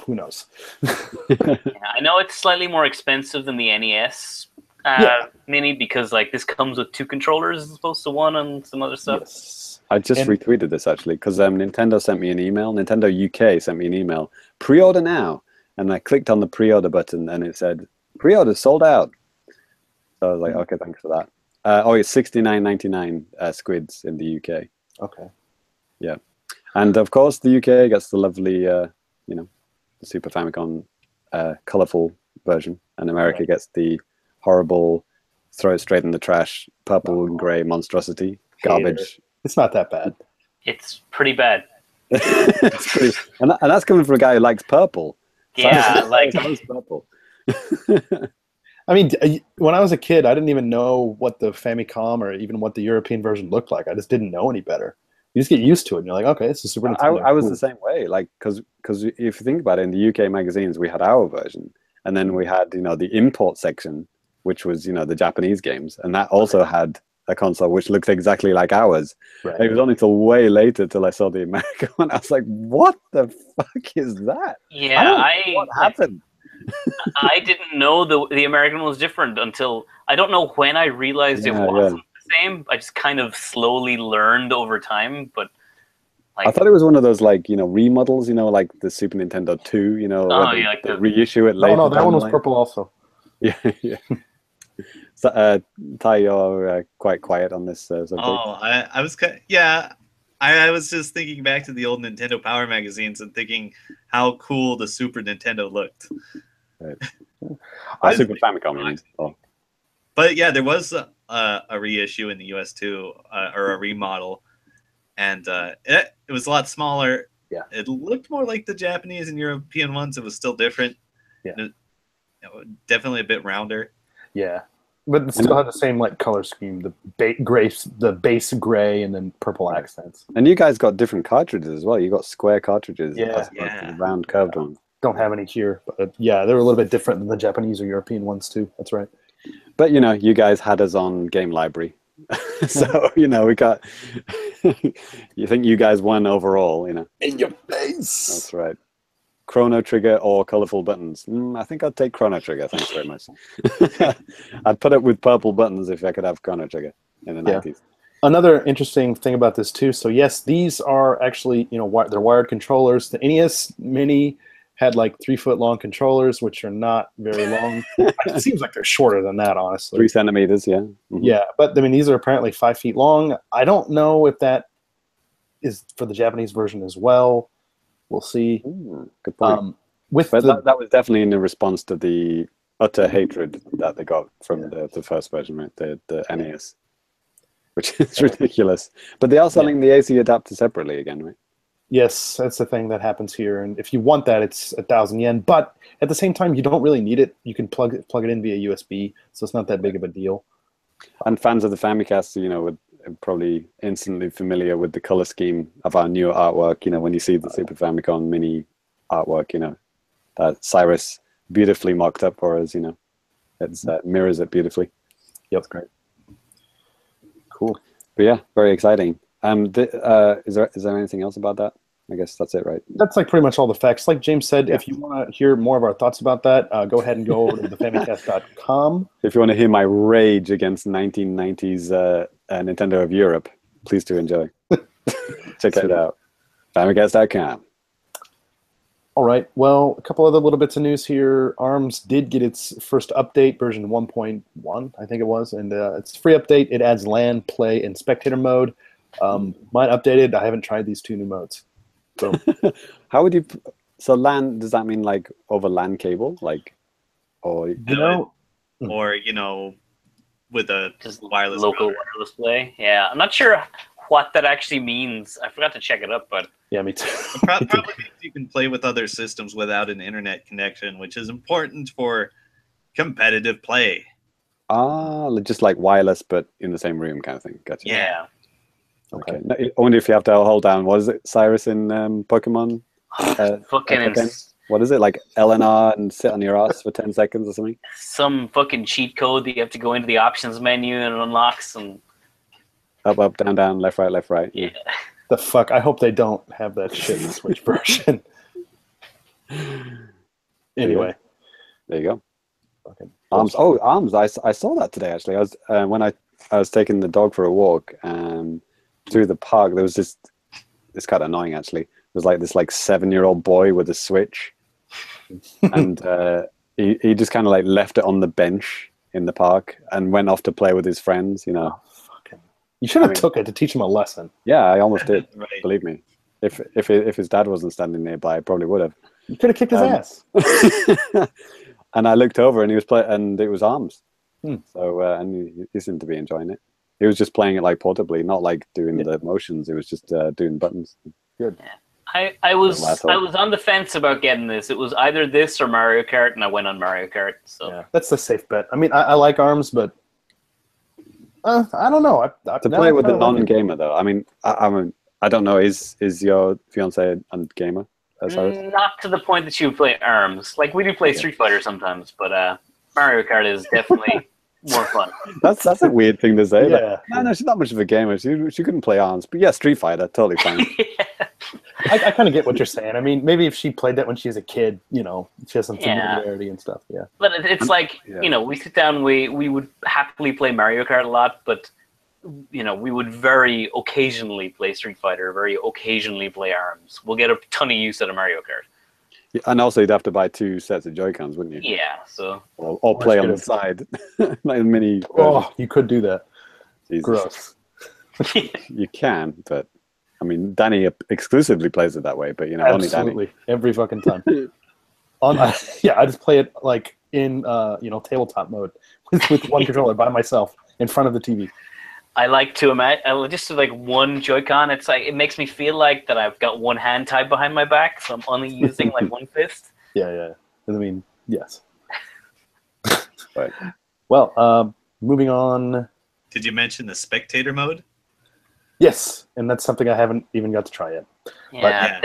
who knows? I know it's slightly more expensive than the NES Mini because like this comes with 2 controllers as opposed to 1 and some other stuff. Yes. I just retweeted this actually because Nintendo sent me an email. Nintendo UK sent me an email. Pre-order now, and I clicked on the pre-order button and it said pre-order sold out. So I was like, okay, thanks for that. It's 69.99 squids in the UK. Okay. Yeah. And of course, the UK gets the lovely, the Super Famicom colorful version, and America gets the horrible, throw it straight in the trash, purple and gray monstrosity, garbage. It's not that bad. It's pretty bad. And that's coming from a guy who likes purple. Yeah, like purple. I mean, when I was a kid, I didn't even know what the Famicom or even what the European version looked like. I just didn't know any better. You just get used to it, and you're like, okay, it's a Super Nintendo. I was the same way, like, because if you think about it, in the UK magazines, we had our version, and then we had, the import section, which was, the Japanese games, and that also had a console which looked exactly like ours. Right. It was only till way later till I saw the American one. I was like, what the fuck is that? Yeah, what happened? I didn't know the American was different until I don't know when I realized it wasn't the same. I just kind of slowly learned over time, but like, I thought it was one of those like remodels, like the Super Nintendo 2, like the reissue it later. No, that one was purple also. Yeah. So, Ty, you're quite quiet on this subject. I was I was just thinking back to the old Nintendo Power magazines and thinking how cool the Super Nintendo looked. Right. Super Famicom. But yeah, there was a reissue in the US too, or a remodel, and it was a lot smaller. Yeah, it looked more like the Japanese and European ones. It was still different. Yeah, definitely a bit rounder. Yeah, but it still had the same like color scheme: the base gray, and then purple accents. And you guys got different cartridges as well. You got square cartridges, as opposed to the round curved ones. Don't have any here, but yeah, they're a little bit different than the Japanese or European ones too. That's right. But you guys had us on Game Library, so we got. You think you guys won overall? In your face. That's right. Chrono Trigger or colorful buttons? I think I'd take Chrono Trigger. Thanks very much. I'd put it with purple buttons if I could have Chrono Trigger in the 90s. Another interesting thing about this too. So yes, these are actually they're wired controllers. The NES Mini had like 3-foot long controllers, which are not very long. It seems like they're shorter than that, honestly. 3 centimeters, yeah. Mm-hmm. Yeah, but I mean, these are apparently 5 feet long. I don't know if that is for the Japanese version as well. We'll see. Good point. That was definitely in response to the utter hatred that they got from the first version, right? The NES, which is ridiculous. But they are selling the AC adapter separately again, right? Yes, that's the thing that happens here. And if you want that, it's 1,000 yen. But at the same time, you don't really need it. You can plug it in via USB, so it's not that big of a deal. And fans of the Famicast, would probably instantly familiar with the color scheme of our new artwork. When you see the Super Famicom Mini artwork, that Cyrus beautifully mocked up for us. It mirrors it beautifully. Yep, great. Cool. But yeah, very exciting. Is there anything else about that? I guess that's it, right? That's like pretty much all the facts. Like James said, if you want to hear more of our thoughts about that, go ahead and go over to thefamicast.com. If you want to hear my rage against 1990s Nintendo of Europe, please do enjoy. Check it out. Famicast.com. All right. Well, a couple other little bits of news here. ARMS did get its first update, version 1.1, I think it was, and it's a free update. It adds LAN, play, and spectator mode. Mine updated. I haven't tried these two new modes. So, how would you? So LAN, does that mean like over LAN cable, or with a just wireless local router. wireless play? Yeah, I'm not sure what that actually means. I forgot to check it up, but yeah, me too. Probably means you can play with other systems without an internet connection, which is important for competitive play. Just like wireless, but in the same room, kind of thing. Gotcha. yeah. Okay. No, I wonder if you have to hold down. What is it, Cyrus in Pokemon? What is it, like LNR and sit on your ass for 10 seconds or something? Some fucking cheat code that you have to go into the options menu and it unlocks and up, down, down, left, right. yeah. The fuck? I hope they don't have that shit in the Switch version. Anyway, there you go. Okay. ARMS. Oh, ARMS. I saw that today actually. I was when I was taking the dog for a walk through the park. There was this. It's kind of annoying actually. There was like this 7-year-old boy with a Switch, and he just kind of like left it on the bench in the park and went off to play with his friends. Oh, fucking! You should have took it to teach him a lesson. Yeah, I almost did. Right. Believe me. If his dad wasn't standing nearby, I probably would have. You could have kicked his ass. And I looked over, and he was playing, and it was ARMS. Hmm. So, and he seemed to be enjoying it. He was just playing it like portably, not like doing the motions. It was just doing buttons. Good. I was on the fence about getting this. It was either this or Mario Kart, and I went on Mario Kart. So yeah, that's the safe bet. I mean, I like ARMS, but I don't know. To play with the non-gamer, though, I mean, I don't know. Is your fiance a gamer? Not to the point that you would play ARMS. Like, we do play Street Fighter sometimes, but Mario Kart is definitely more fun. That's a weird thing to say. Yeah. No, she's not much of a gamer. She couldn't play ARMS, but yeah, Street Fighter, totally fine. Yeah. I kind of get what you're saying. I mean, maybe if she played that when she was a kid, she has some familiarity and stuff. Yeah. But it's like, we sit down, we would happily play Mario Kart a lot, but we would very occasionally play Street Fighter, very occasionally play ARMS. We'll get a ton of use out of Mario Kart. Yeah, and also, you'd have to buy 2 sets of Joy-Cons, wouldn't you? Yeah, so... Or play on the side. Like a mini... Oh, you could do that. Jesus. Gross. You can, but... I mean, Danny exclusively plays it that way, but, only Danny. Absolutely. Every fucking time. I just play it, like, in, tabletop mode with one controller by myself in front of the TV. I like to imagine, just like one Joy-Con, it's like, it makes me feel like that I've got one hand tied behind my back, so I'm only using like one fist. Yeah. I mean, yes. Right. Well, moving on. Did you mention the spectator mode? Yes, and that's something I haven't even got to try yet. Yeah,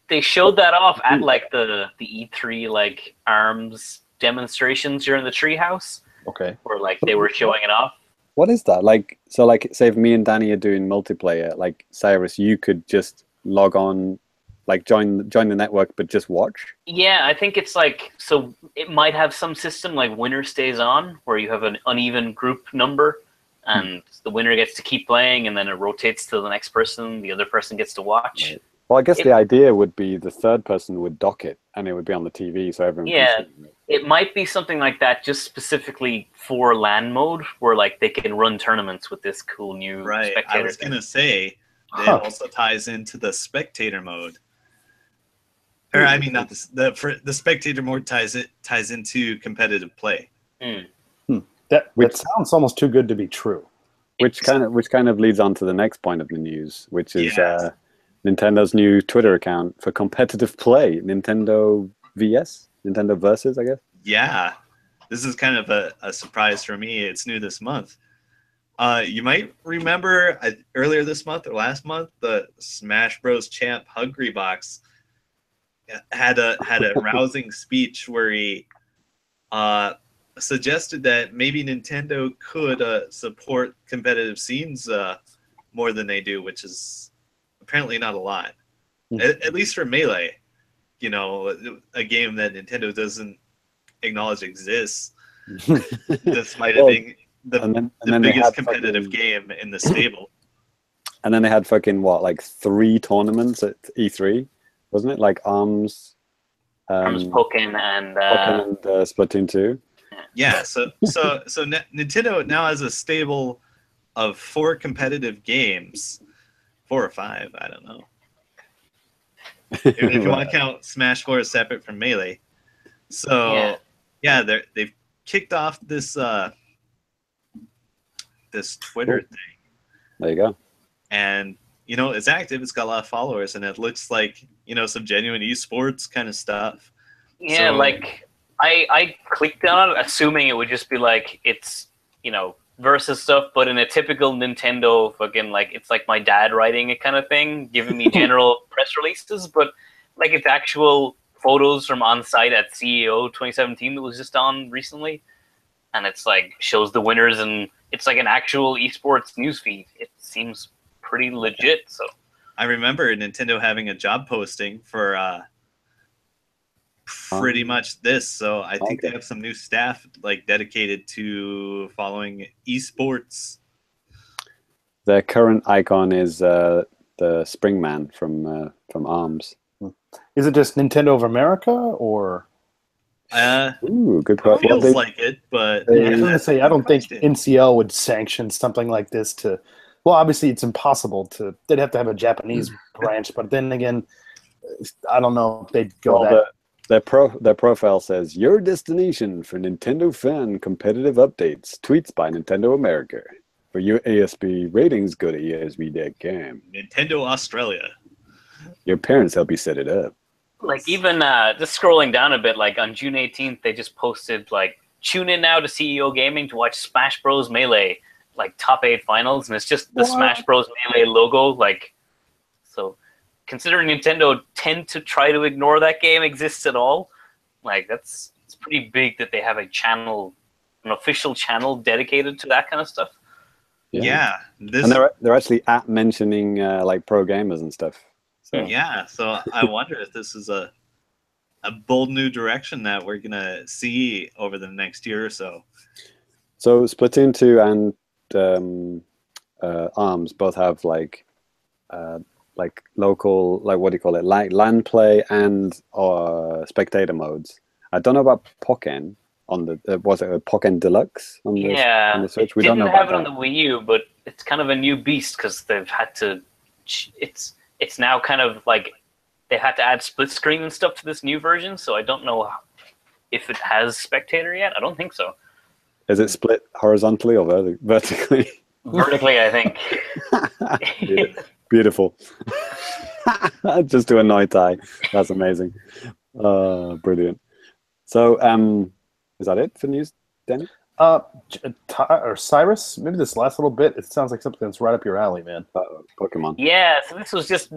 they showed that off at like the E3 like ARMS demonstrations during the treehouse. Okay. Where like they were showing it off. What is that? Like, say if me and Danny are doing multiplayer, like Cyrus, you could just log on, like join the network, but just watch? Yeah, I think it's like, so it might have some system like winner stays on, where you have an uneven group number, and the winner gets to keep playing, and then it rotates to the next person, the other person gets to watch. Right. Well, I guess the idea would be the third person would dock it, and it would be on the TV, so everyone can see it. It might be something like that, just specifically for LAN mode, where like they can run tournaments with this cool new spectator. I was gonna say it also ties into the spectator mode, or I mean, not the spectator mode ties into competitive play. That sounds almost too good to be true. Which kind of leads on to the next point of the news, which is Nintendo's new Twitter account for competitive play, Nintendo VS. Nintendo Versus, I guess. Yeah, this is kind of a surprise for me. It's new this month. You might remember earlier this month or last month, the Smash Bros. Champ Hungry Box had a rousing speech where he suggested that maybe Nintendo could support competitive scenes more than they do, which is apparently not a lot. At least for Melee, you know, a game that Nintendo doesn't acknowledge exists, despite it being the biggest competitive game in the stable. And then they had fucking what, like 3 tournaments at E3, wasn't it? Like ARMS, Pokken, and Splatoon 2. Yeah, so Nintendo now has a stable of 4 competitive games, 4 or 5, I don't know. If you want to count Smash 4 as separate from Melee. So yeah, they've kicked off this this Twitter thing. There you go. And you know, it's active, it's got a lot of followers, and it looks like, you know, some genuine esports kind of stuff. Yeah, so, like I clicked on it assuming it would just be like it's, you know, versus stuff, but in a typical Nintendo fucking, like, it's like my dad writing it kind of thing, giving me general press releases, but like it's actual photos from on site at CEO 2017 that was just on recently, and it's like shows the winners, and it's like an actual esports newsfeed. It seems pretty legit. So I remember Nintendo having a job posting for pretty much this, so I think they have some new staff like dedicated to following esports. Their current icon is the Springman from ARMS. Is it just Nintendo of America, or? Ooh, good question. Feels like it, but I was gonna say I don't think NCL would sanction something like this. Well, obviously it's impossible to. They'd have to have a Japanese branch, but then again, I don't know if they'd go that. Their profile says, your destination for Nintendo fan competitive updates. Tweets by Nintendo America. For your ASB ratings, go to ESB.com. Nintendo Australia. Your parents help you set it up. Like, even just scrolling down a bit, like on June 18th, they just posted, like, tune in now to CEO Gaming to watch Smash Bros. Melee, like, top 8 finals. And it's just the Smash Bros. Melee logo, like, so... Considering Nintendo tend to try to ignore that game exists at all, like it's pretty big that they have a channel, an official channel dedicated to that kind of stuff. Yeah, and they're actually mentioning like pro gamers and stuff. So. Yeah, so I wonder if this is a bold new direction that we're gonna see over the next year or so. So Splatoon 2 and ARMS both have like local, like, what do you call it, like LAN play and spectator modes. I don't know about Pokken on the was it a Pokken Deluxe on the Switch? We don't know about it on the Wii U, but it's kind of a new beast because they've had to. It's now kind of like they had to add split screen and stuff to this new version. So I don't know if it has spectator yet. I don't think so. Is it split horizontally or vertically? Vertically, I think. Beautiful. Just to annoy Ty. That's amazing. Brilliant. So, is that it for news, Danny? Or Cyrus, maybe this last little bit, it sounds like something that's right up your alley, man. Pokemon. Yeah, so this was just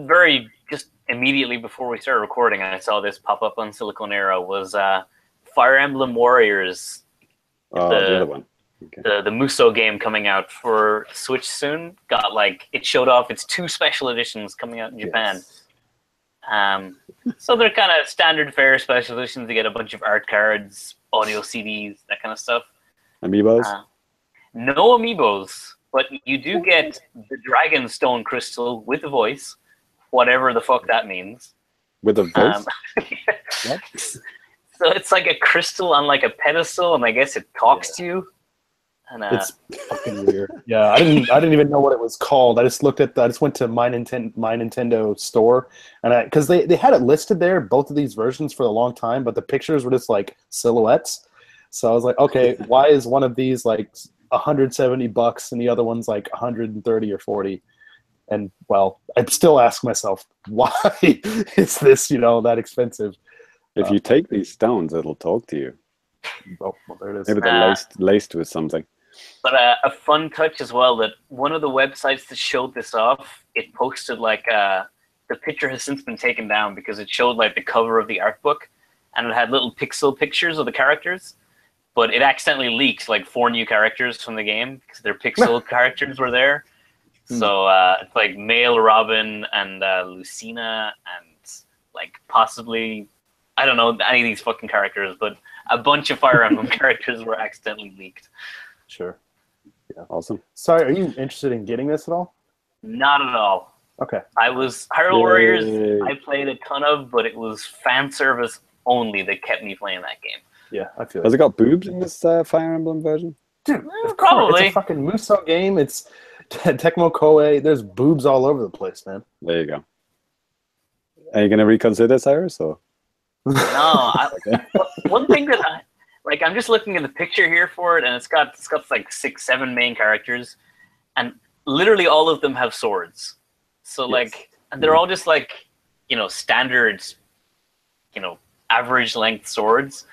immediately before we started recording, I saw this pop up on Silicon Era, was Fire Emblem Warriors. The other one. Okay. The Muso game coming out for Switch soon got, like, it showed off its 2 special editions coming out in Japan. So they're kind of standard fare special editions. You get a bunch of art cards, audio CDs, that kind of stuff. Amiibos? No amiibos, but you do get the Dragon Stone Crystal with a voice, whatever the fuck that means. With a voice? What? So it's like a crystal on like a pedestal, and I guess it talks to you. And, it's fucking weird. Yeah, I didn't even know what it was called. I just looked at I just went to my Nintendo store, and because they had it listed there, both of these versions, for a long time, but the pictures were just like silhouettes. So I was like, okay, why is one of these like $170 and the other one's like 130 or 40? And well, I'd still ask myself, why is this, that expensive? If you take these stones, it'll talk to you. Oh, well, there it is. Maybe they're laced with something. But a fun touch as well, that one of the websites that showed this off, it posted like the picture has since been taken down because it showed like the cover of the art book, and it had little pixel pictures of the characters, but it accidentally leaked like 4 new characters from the game because their pixel characters were there. So it's like male Robin and Lucina and like possibly, I don't know any of these fucking characters, but a bunch of Fire Emblem characters were accidentally leaked. Sure. Yeah, awesome. Sorry, are you interested in getting this at all? Not at all. Okay. I was Hyrule Warriors. I played a ton of, but it was fan service only that kept me playing that game. Yeah, I feel Has it got boobs in this Fire Emblem version? Dude, probably. It's a fucking Musou game. It's Tecmo Koei. There's boobs all over the place, man. There you go. Are you going to reconsider, Cyrus? Or? No. One thing that I'm just looking at the picture here for it, and it's got like 6, 7 main characters, and literally all of them have swords. So like, and they're all just like, standard, average length swords.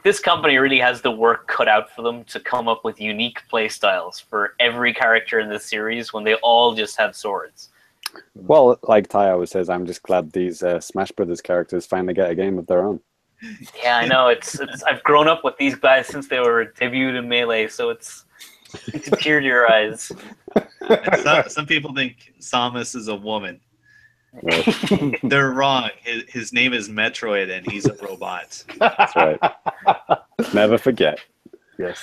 This company really has the work cut out for them to come up with unique play styles for every character in this series when they all just have swords. Well, like Ty always says, I'm just glad these Smash Brothers characters finally get a game of their own. Yeah, I know. It's I've grown up with these guys since they were debuted in Melee, so it's a tear to your eyes. Some people think Samus is a woman. Right. They're wrong. His name is Metroid, and he's a robot. That's right. Never forget. Yes.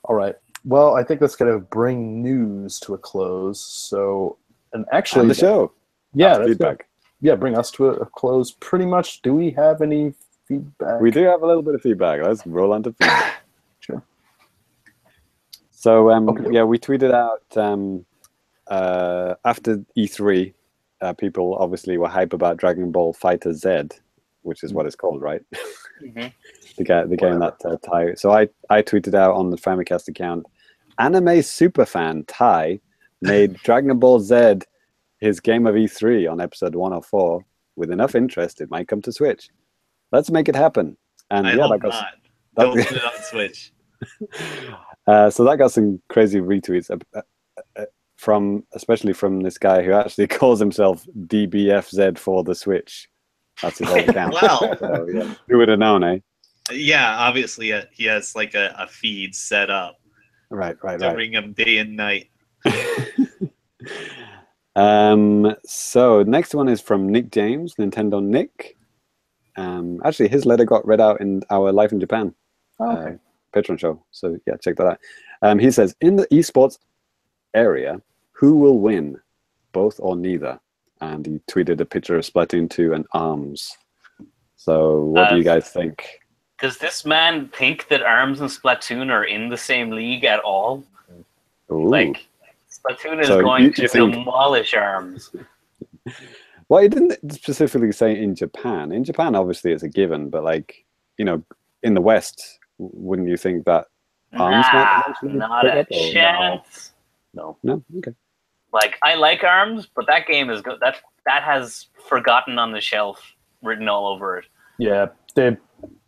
All right. Well, I think that's going to bring news to a close. So, and actually, And the show. Yeah, that's feedback. good. Yeah, bring us to a close. Pretty much. Do we have any feedback? We do have a little bit of feedback. Let's roll on to feedback. Sure. So, Okay. yeah, we tweeted out after E3. People obviously were hype about Dragon Ball Fighter Z, which is what it's called, right? Mm-hmm. the game that Ty. So I tweeted out on the Famicast account, anime superfan Ty made Dragon Ball Z his game of E3 on episode 104. With enough interest, it might come to Switch. Let's make it happen. And I yeah, hope not. Don't put it on Switch. So that got some crazy retweets. Especially from this guy who actually calls himself DBFZ for the Switch. That's his whole account. Wow. So, yeah. Who would have known, eh? Yeah, obviously he has like a feed set up Right. to ring him day and night. So next one is from Nick James, Nintendo Nick. Actually, his letter got read out in our Live in Japan Patreon show. So yeah, check that out. He says, in the esports area, who will win, both or neither? And he tweeted a picture of Splatoon 2 and ARMS. So what do you guys think? Does this man think that ARMS and Splatoon are in the same league at all? Ooh. Like, Splatoon is So going to you think- demolish ARMS. Well, he didn't specifically say in Japan. In Japan, obviously, it's a given. But like, in the West, wouldn't you think that ARMS might eventually not pick a up, or chance. No. No? Okay. Like, I like ARMS, but that game is good. That has Forgotten on the Shelf written all over it. Yeah, they.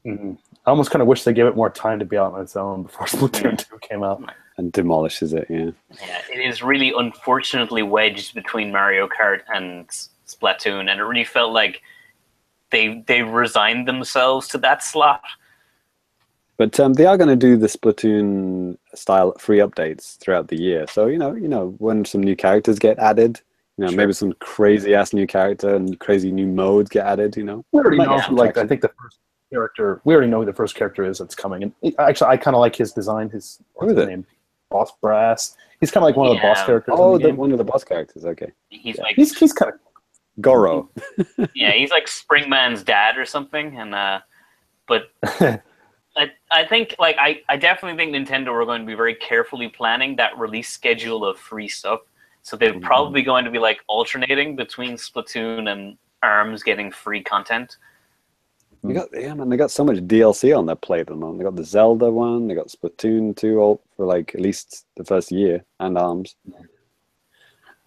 I almost kind of wish they gave it more time to be out on its own before Splatoon 2 came out. And demolishes it, yeah. Yeah, it is really unfortunately wedged between Mario Kart and Splatoon, and it really felt like they resigned themselves to that slot. But they are going to do the Splatoon style free updates throughout the year. So when some new characters get added, Sure. maybe some crazy ass new character and crazy new modes get added. We already know. some Like, traction. I think the first character. We already know who the first character is that's coming. And actually, I kind of like his design. What's Who is his it? name? Boss Brass. He's kind of like one of the boss characters. Oh, in the game. one of the boss characters. Okay, He's Yeah. like He's kind of. Goro. yeah, he's like Springman's dad or something. And but I think I definitely think Nintendo are going to be very carefully planning that release schedule of free stuff. So they're probably going to be like alternating between Splatoon and ARMS getting free content. They got so much DLC on their plate at the moment. They got the Zelda one, they got Splatoon 2 all for like at least the first year, and ARMS.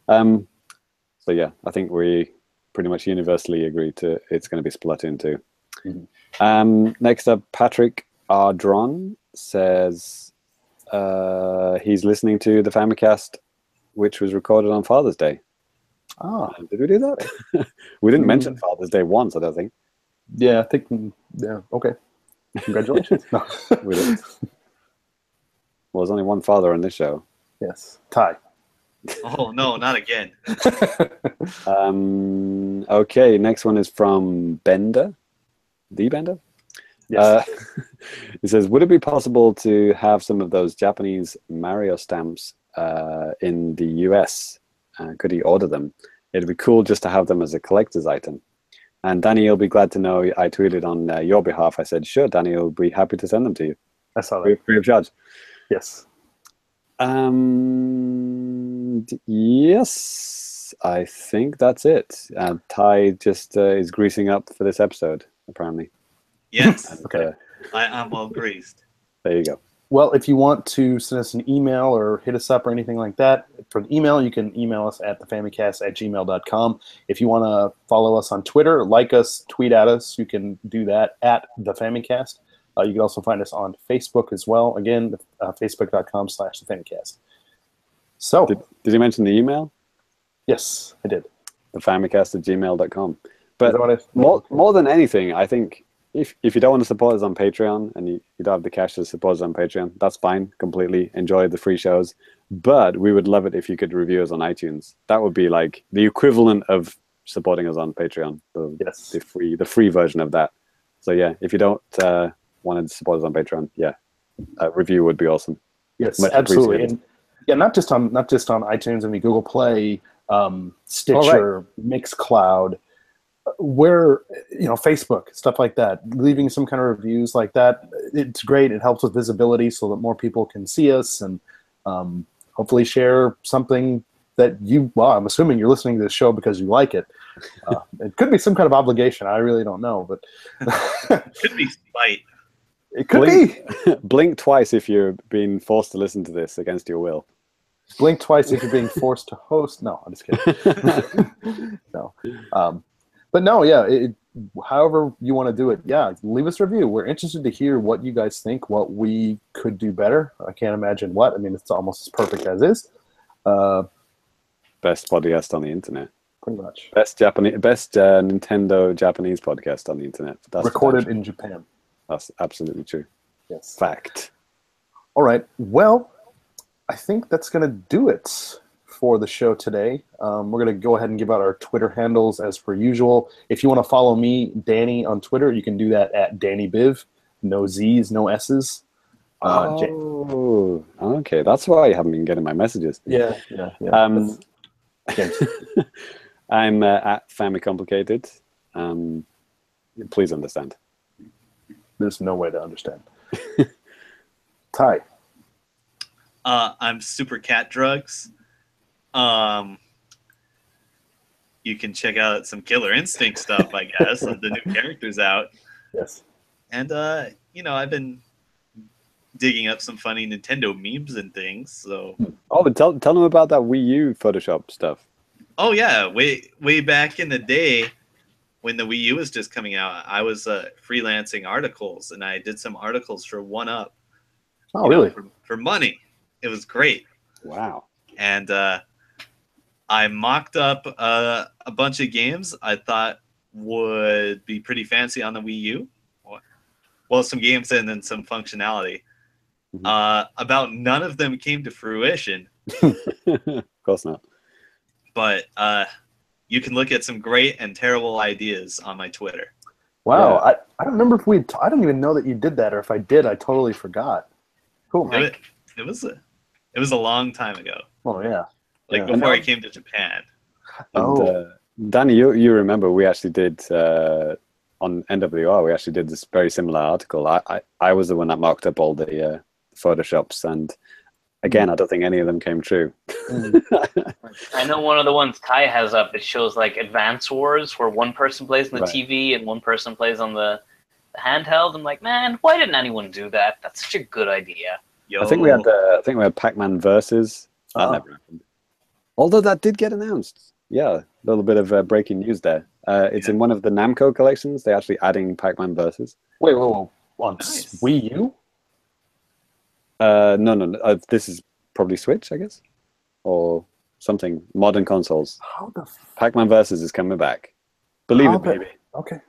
So yeah, I think we pretty much universally agree to it's going to be Splatoon 2. Next up, Patrick Ardron says he's listening to the Famicast, which was recorded on Father's Day. Ah, Did we do that? We didn't mention Father's Day once, I don't think. yeah, I think. Yeah, okay. Congratulations. No. We didn't. Well, there's only one father on this show. Yes, Ty. Oh no, not again. Okay, next one is from Bender. The Bender? Yes. He says, would it be possible to have some of those Japanese Mario stamps in the US? Could he order them? It'd be cool just to have them as a collector's item. And Danny, you'll be glad to know I tweeted on your behalf. I said, sure, Danny will be happy to send them to you. I saw that. Free of charge. Yes. Yes, I think that's it. Ty just is greasing up for this episode, apparently. Yes. Okay. I'm all greased. There you go. Well, if you want to send us an email or hit us up or anything like that, for the email, you can email us at thefamicast@gmail.com. If you want to follow us on Twitter, like us, tweet at us, you can do that at thefamicast. You can also find us on Facebook as well. Again, facebook.com/thefamicast. So, Did you mention the email? yes, I did. Thefamicast@gmail.com. Is But that what more than anything, I think if you don't want to support us on Patreon and you don't have the cash to support us on Patreon, that's fine. Completely enjoy the free shows. But we would love it if you could review us on iTunes. That would be like the equivalent of supporting us on Patreon. Yes. The free version of that. So yeah, if you don't want to support us on Patreon, yeah, a review would be awesome. Yes, Much absolutely. appreciated. And yeah, not just on iTunes. I mean, Google Play, Stitcher, Mixcloud, where Facebook, stuff like that. Leaving some kind of reviews like that, it's great. It helps with visibility so that more people can see us and hopefully share something that you. Well, I'm assuming you're listening to this show because you like it. It could be some kind of obligation. I really don't know, but Could be spite. it could be. Blink twice if you're being forced to listen to this against your will. Blink twice if you're being forced to host. No, I'm just kidding. No. But no, yeah, however you want to do it, yeah, leave us a review. We're interested to hear what you guys think, what we could do better. I can't imagine what. I mean, it's almost as perfect as is. Best podcast on the internet. Pretty much. Best Nintendo Japanese podcast on the internet. That's recorded in Japan. That's absolutely true. Yes. Fact. All right. Well, I think that's going to do it for the show today. We're going to go ahead and give out our Twitter handles as per usual. If you want to follow me, Danny, on Twitter, you can do that at DannyBiv. No Z's, no S's. Okay. That's why you haven't been getting my messages. Yeah. I'm at Famicomplicated. Please understand. There's no way to understand. Ty. I'm Super Cat Drugs. You can check out some Killer Instinct stuff, I guess. The new character's out. Yes. And I've been digging up some funny Nintendo memes and things. So. Oh, but tell them about that Wii U Photoshop stuff. Oh yeah, way back in the day when the Wii U was just coming out, I was freelancing articles, and I did some articles for 1UP. Oh, really? For money. It was great. Wow. And I mocked up a bunch of games I thought would be pretty fancy on the Wii U. Well, some games and then some functionality. Mm-hmm. About none of them came to fruition. Of course not. But you can look at some great and terrible ideas on my Twitter. Wow, yeah. I don't remember if I don't even know that you did that, or if I did, I totally forgot. Cool. It was a long time ago. Oh yeah. Before I came to Japan. And, Danny, you remember we actually did on NWR. We actually did this very similar article. I was the one that mocked up all the Photoshops, and again, I don't think any of them came true. I know one of the ones Ty has up. It shows like Advance Wars, where one person plays on the TV and one person plays on the handheld. I'm like, man, why didn't anyone do that? That's such a good idea. Yo. I think we had Pac-Man Versus. That never happened. Although that did get announced. Yeah, a little bit of breaking news there. It's in one of the Namco collections. They're actually adding Pac-Man Versus. Wait, on Wii U? No. This is probably Switch, I guess. Or something. Modern consoles. How the Pac-Man Versus is coming back. Believe it, baby. Okay,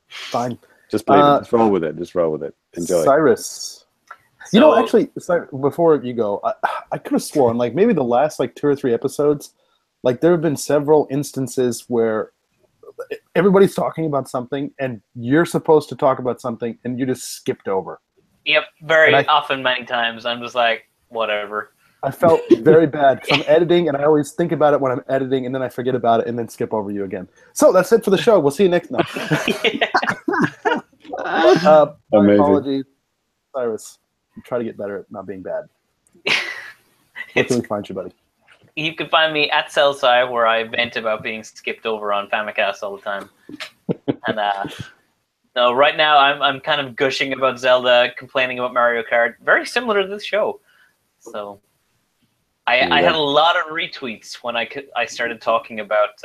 fine. Just believe it. Just roll with it. Just roll with it. Enjoy. Cyrus. You know, actually, before you go, I could have sworn, like, maybe the last, like, 2 or 3 episodes, like, there have been several instances where everybody's talking about something, and you're supposed to talk about something, and you just skipped over. Yep, very often, many times. I'm just like, whatever. I felt very bad because I'm editing, and I always think about it when I'm editing, and then I forget about it, and then skip over you again. So that's it for the show. We'll see you next time. My apologies, Cyrus. Try to get better at not being bad. Where can we find you, buddy? You can find me at Cellsci, where I vent about being skipped over on Famicast all the time. And no, right now I'm kind of gushing about Zelda, complaining about Mario Kart. Very similar to this show. So I had a lot of retweets when I started talking about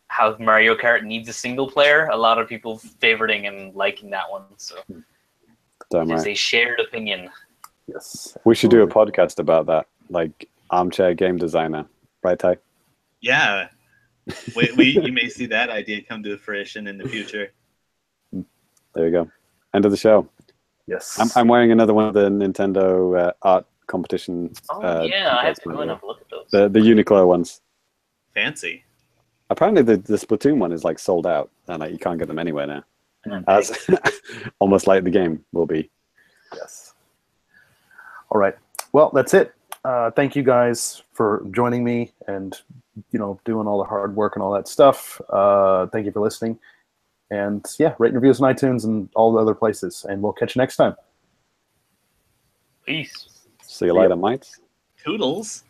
how Mario Kart needs a single player. A lot of people favoriting and liking that one. So it's a shared opinion. Yes. We should do a podcast about that, like armchair game designer. Right, Ty? Yeah. You may see that idea come to fruition in the future. There you go. End of the show. Yes. I'm wearing another one of the Nintendo art competition. Oh, yeah, I have to go and have a look at those. The Uniqlo ones. Fancy. Apparently the Splatoon one is like sold out, and like you can't get them anywhere now. As almost like the game will be. Yes. All right. Well, that's it. Thank you guys for joining me and, you know, doing all the hard work and all that stuff. Thank you for listening. And yeah, rate and reviews on iTunes and all the other places. And we'll catch you next time. Peace. See you later, mates. Toodles.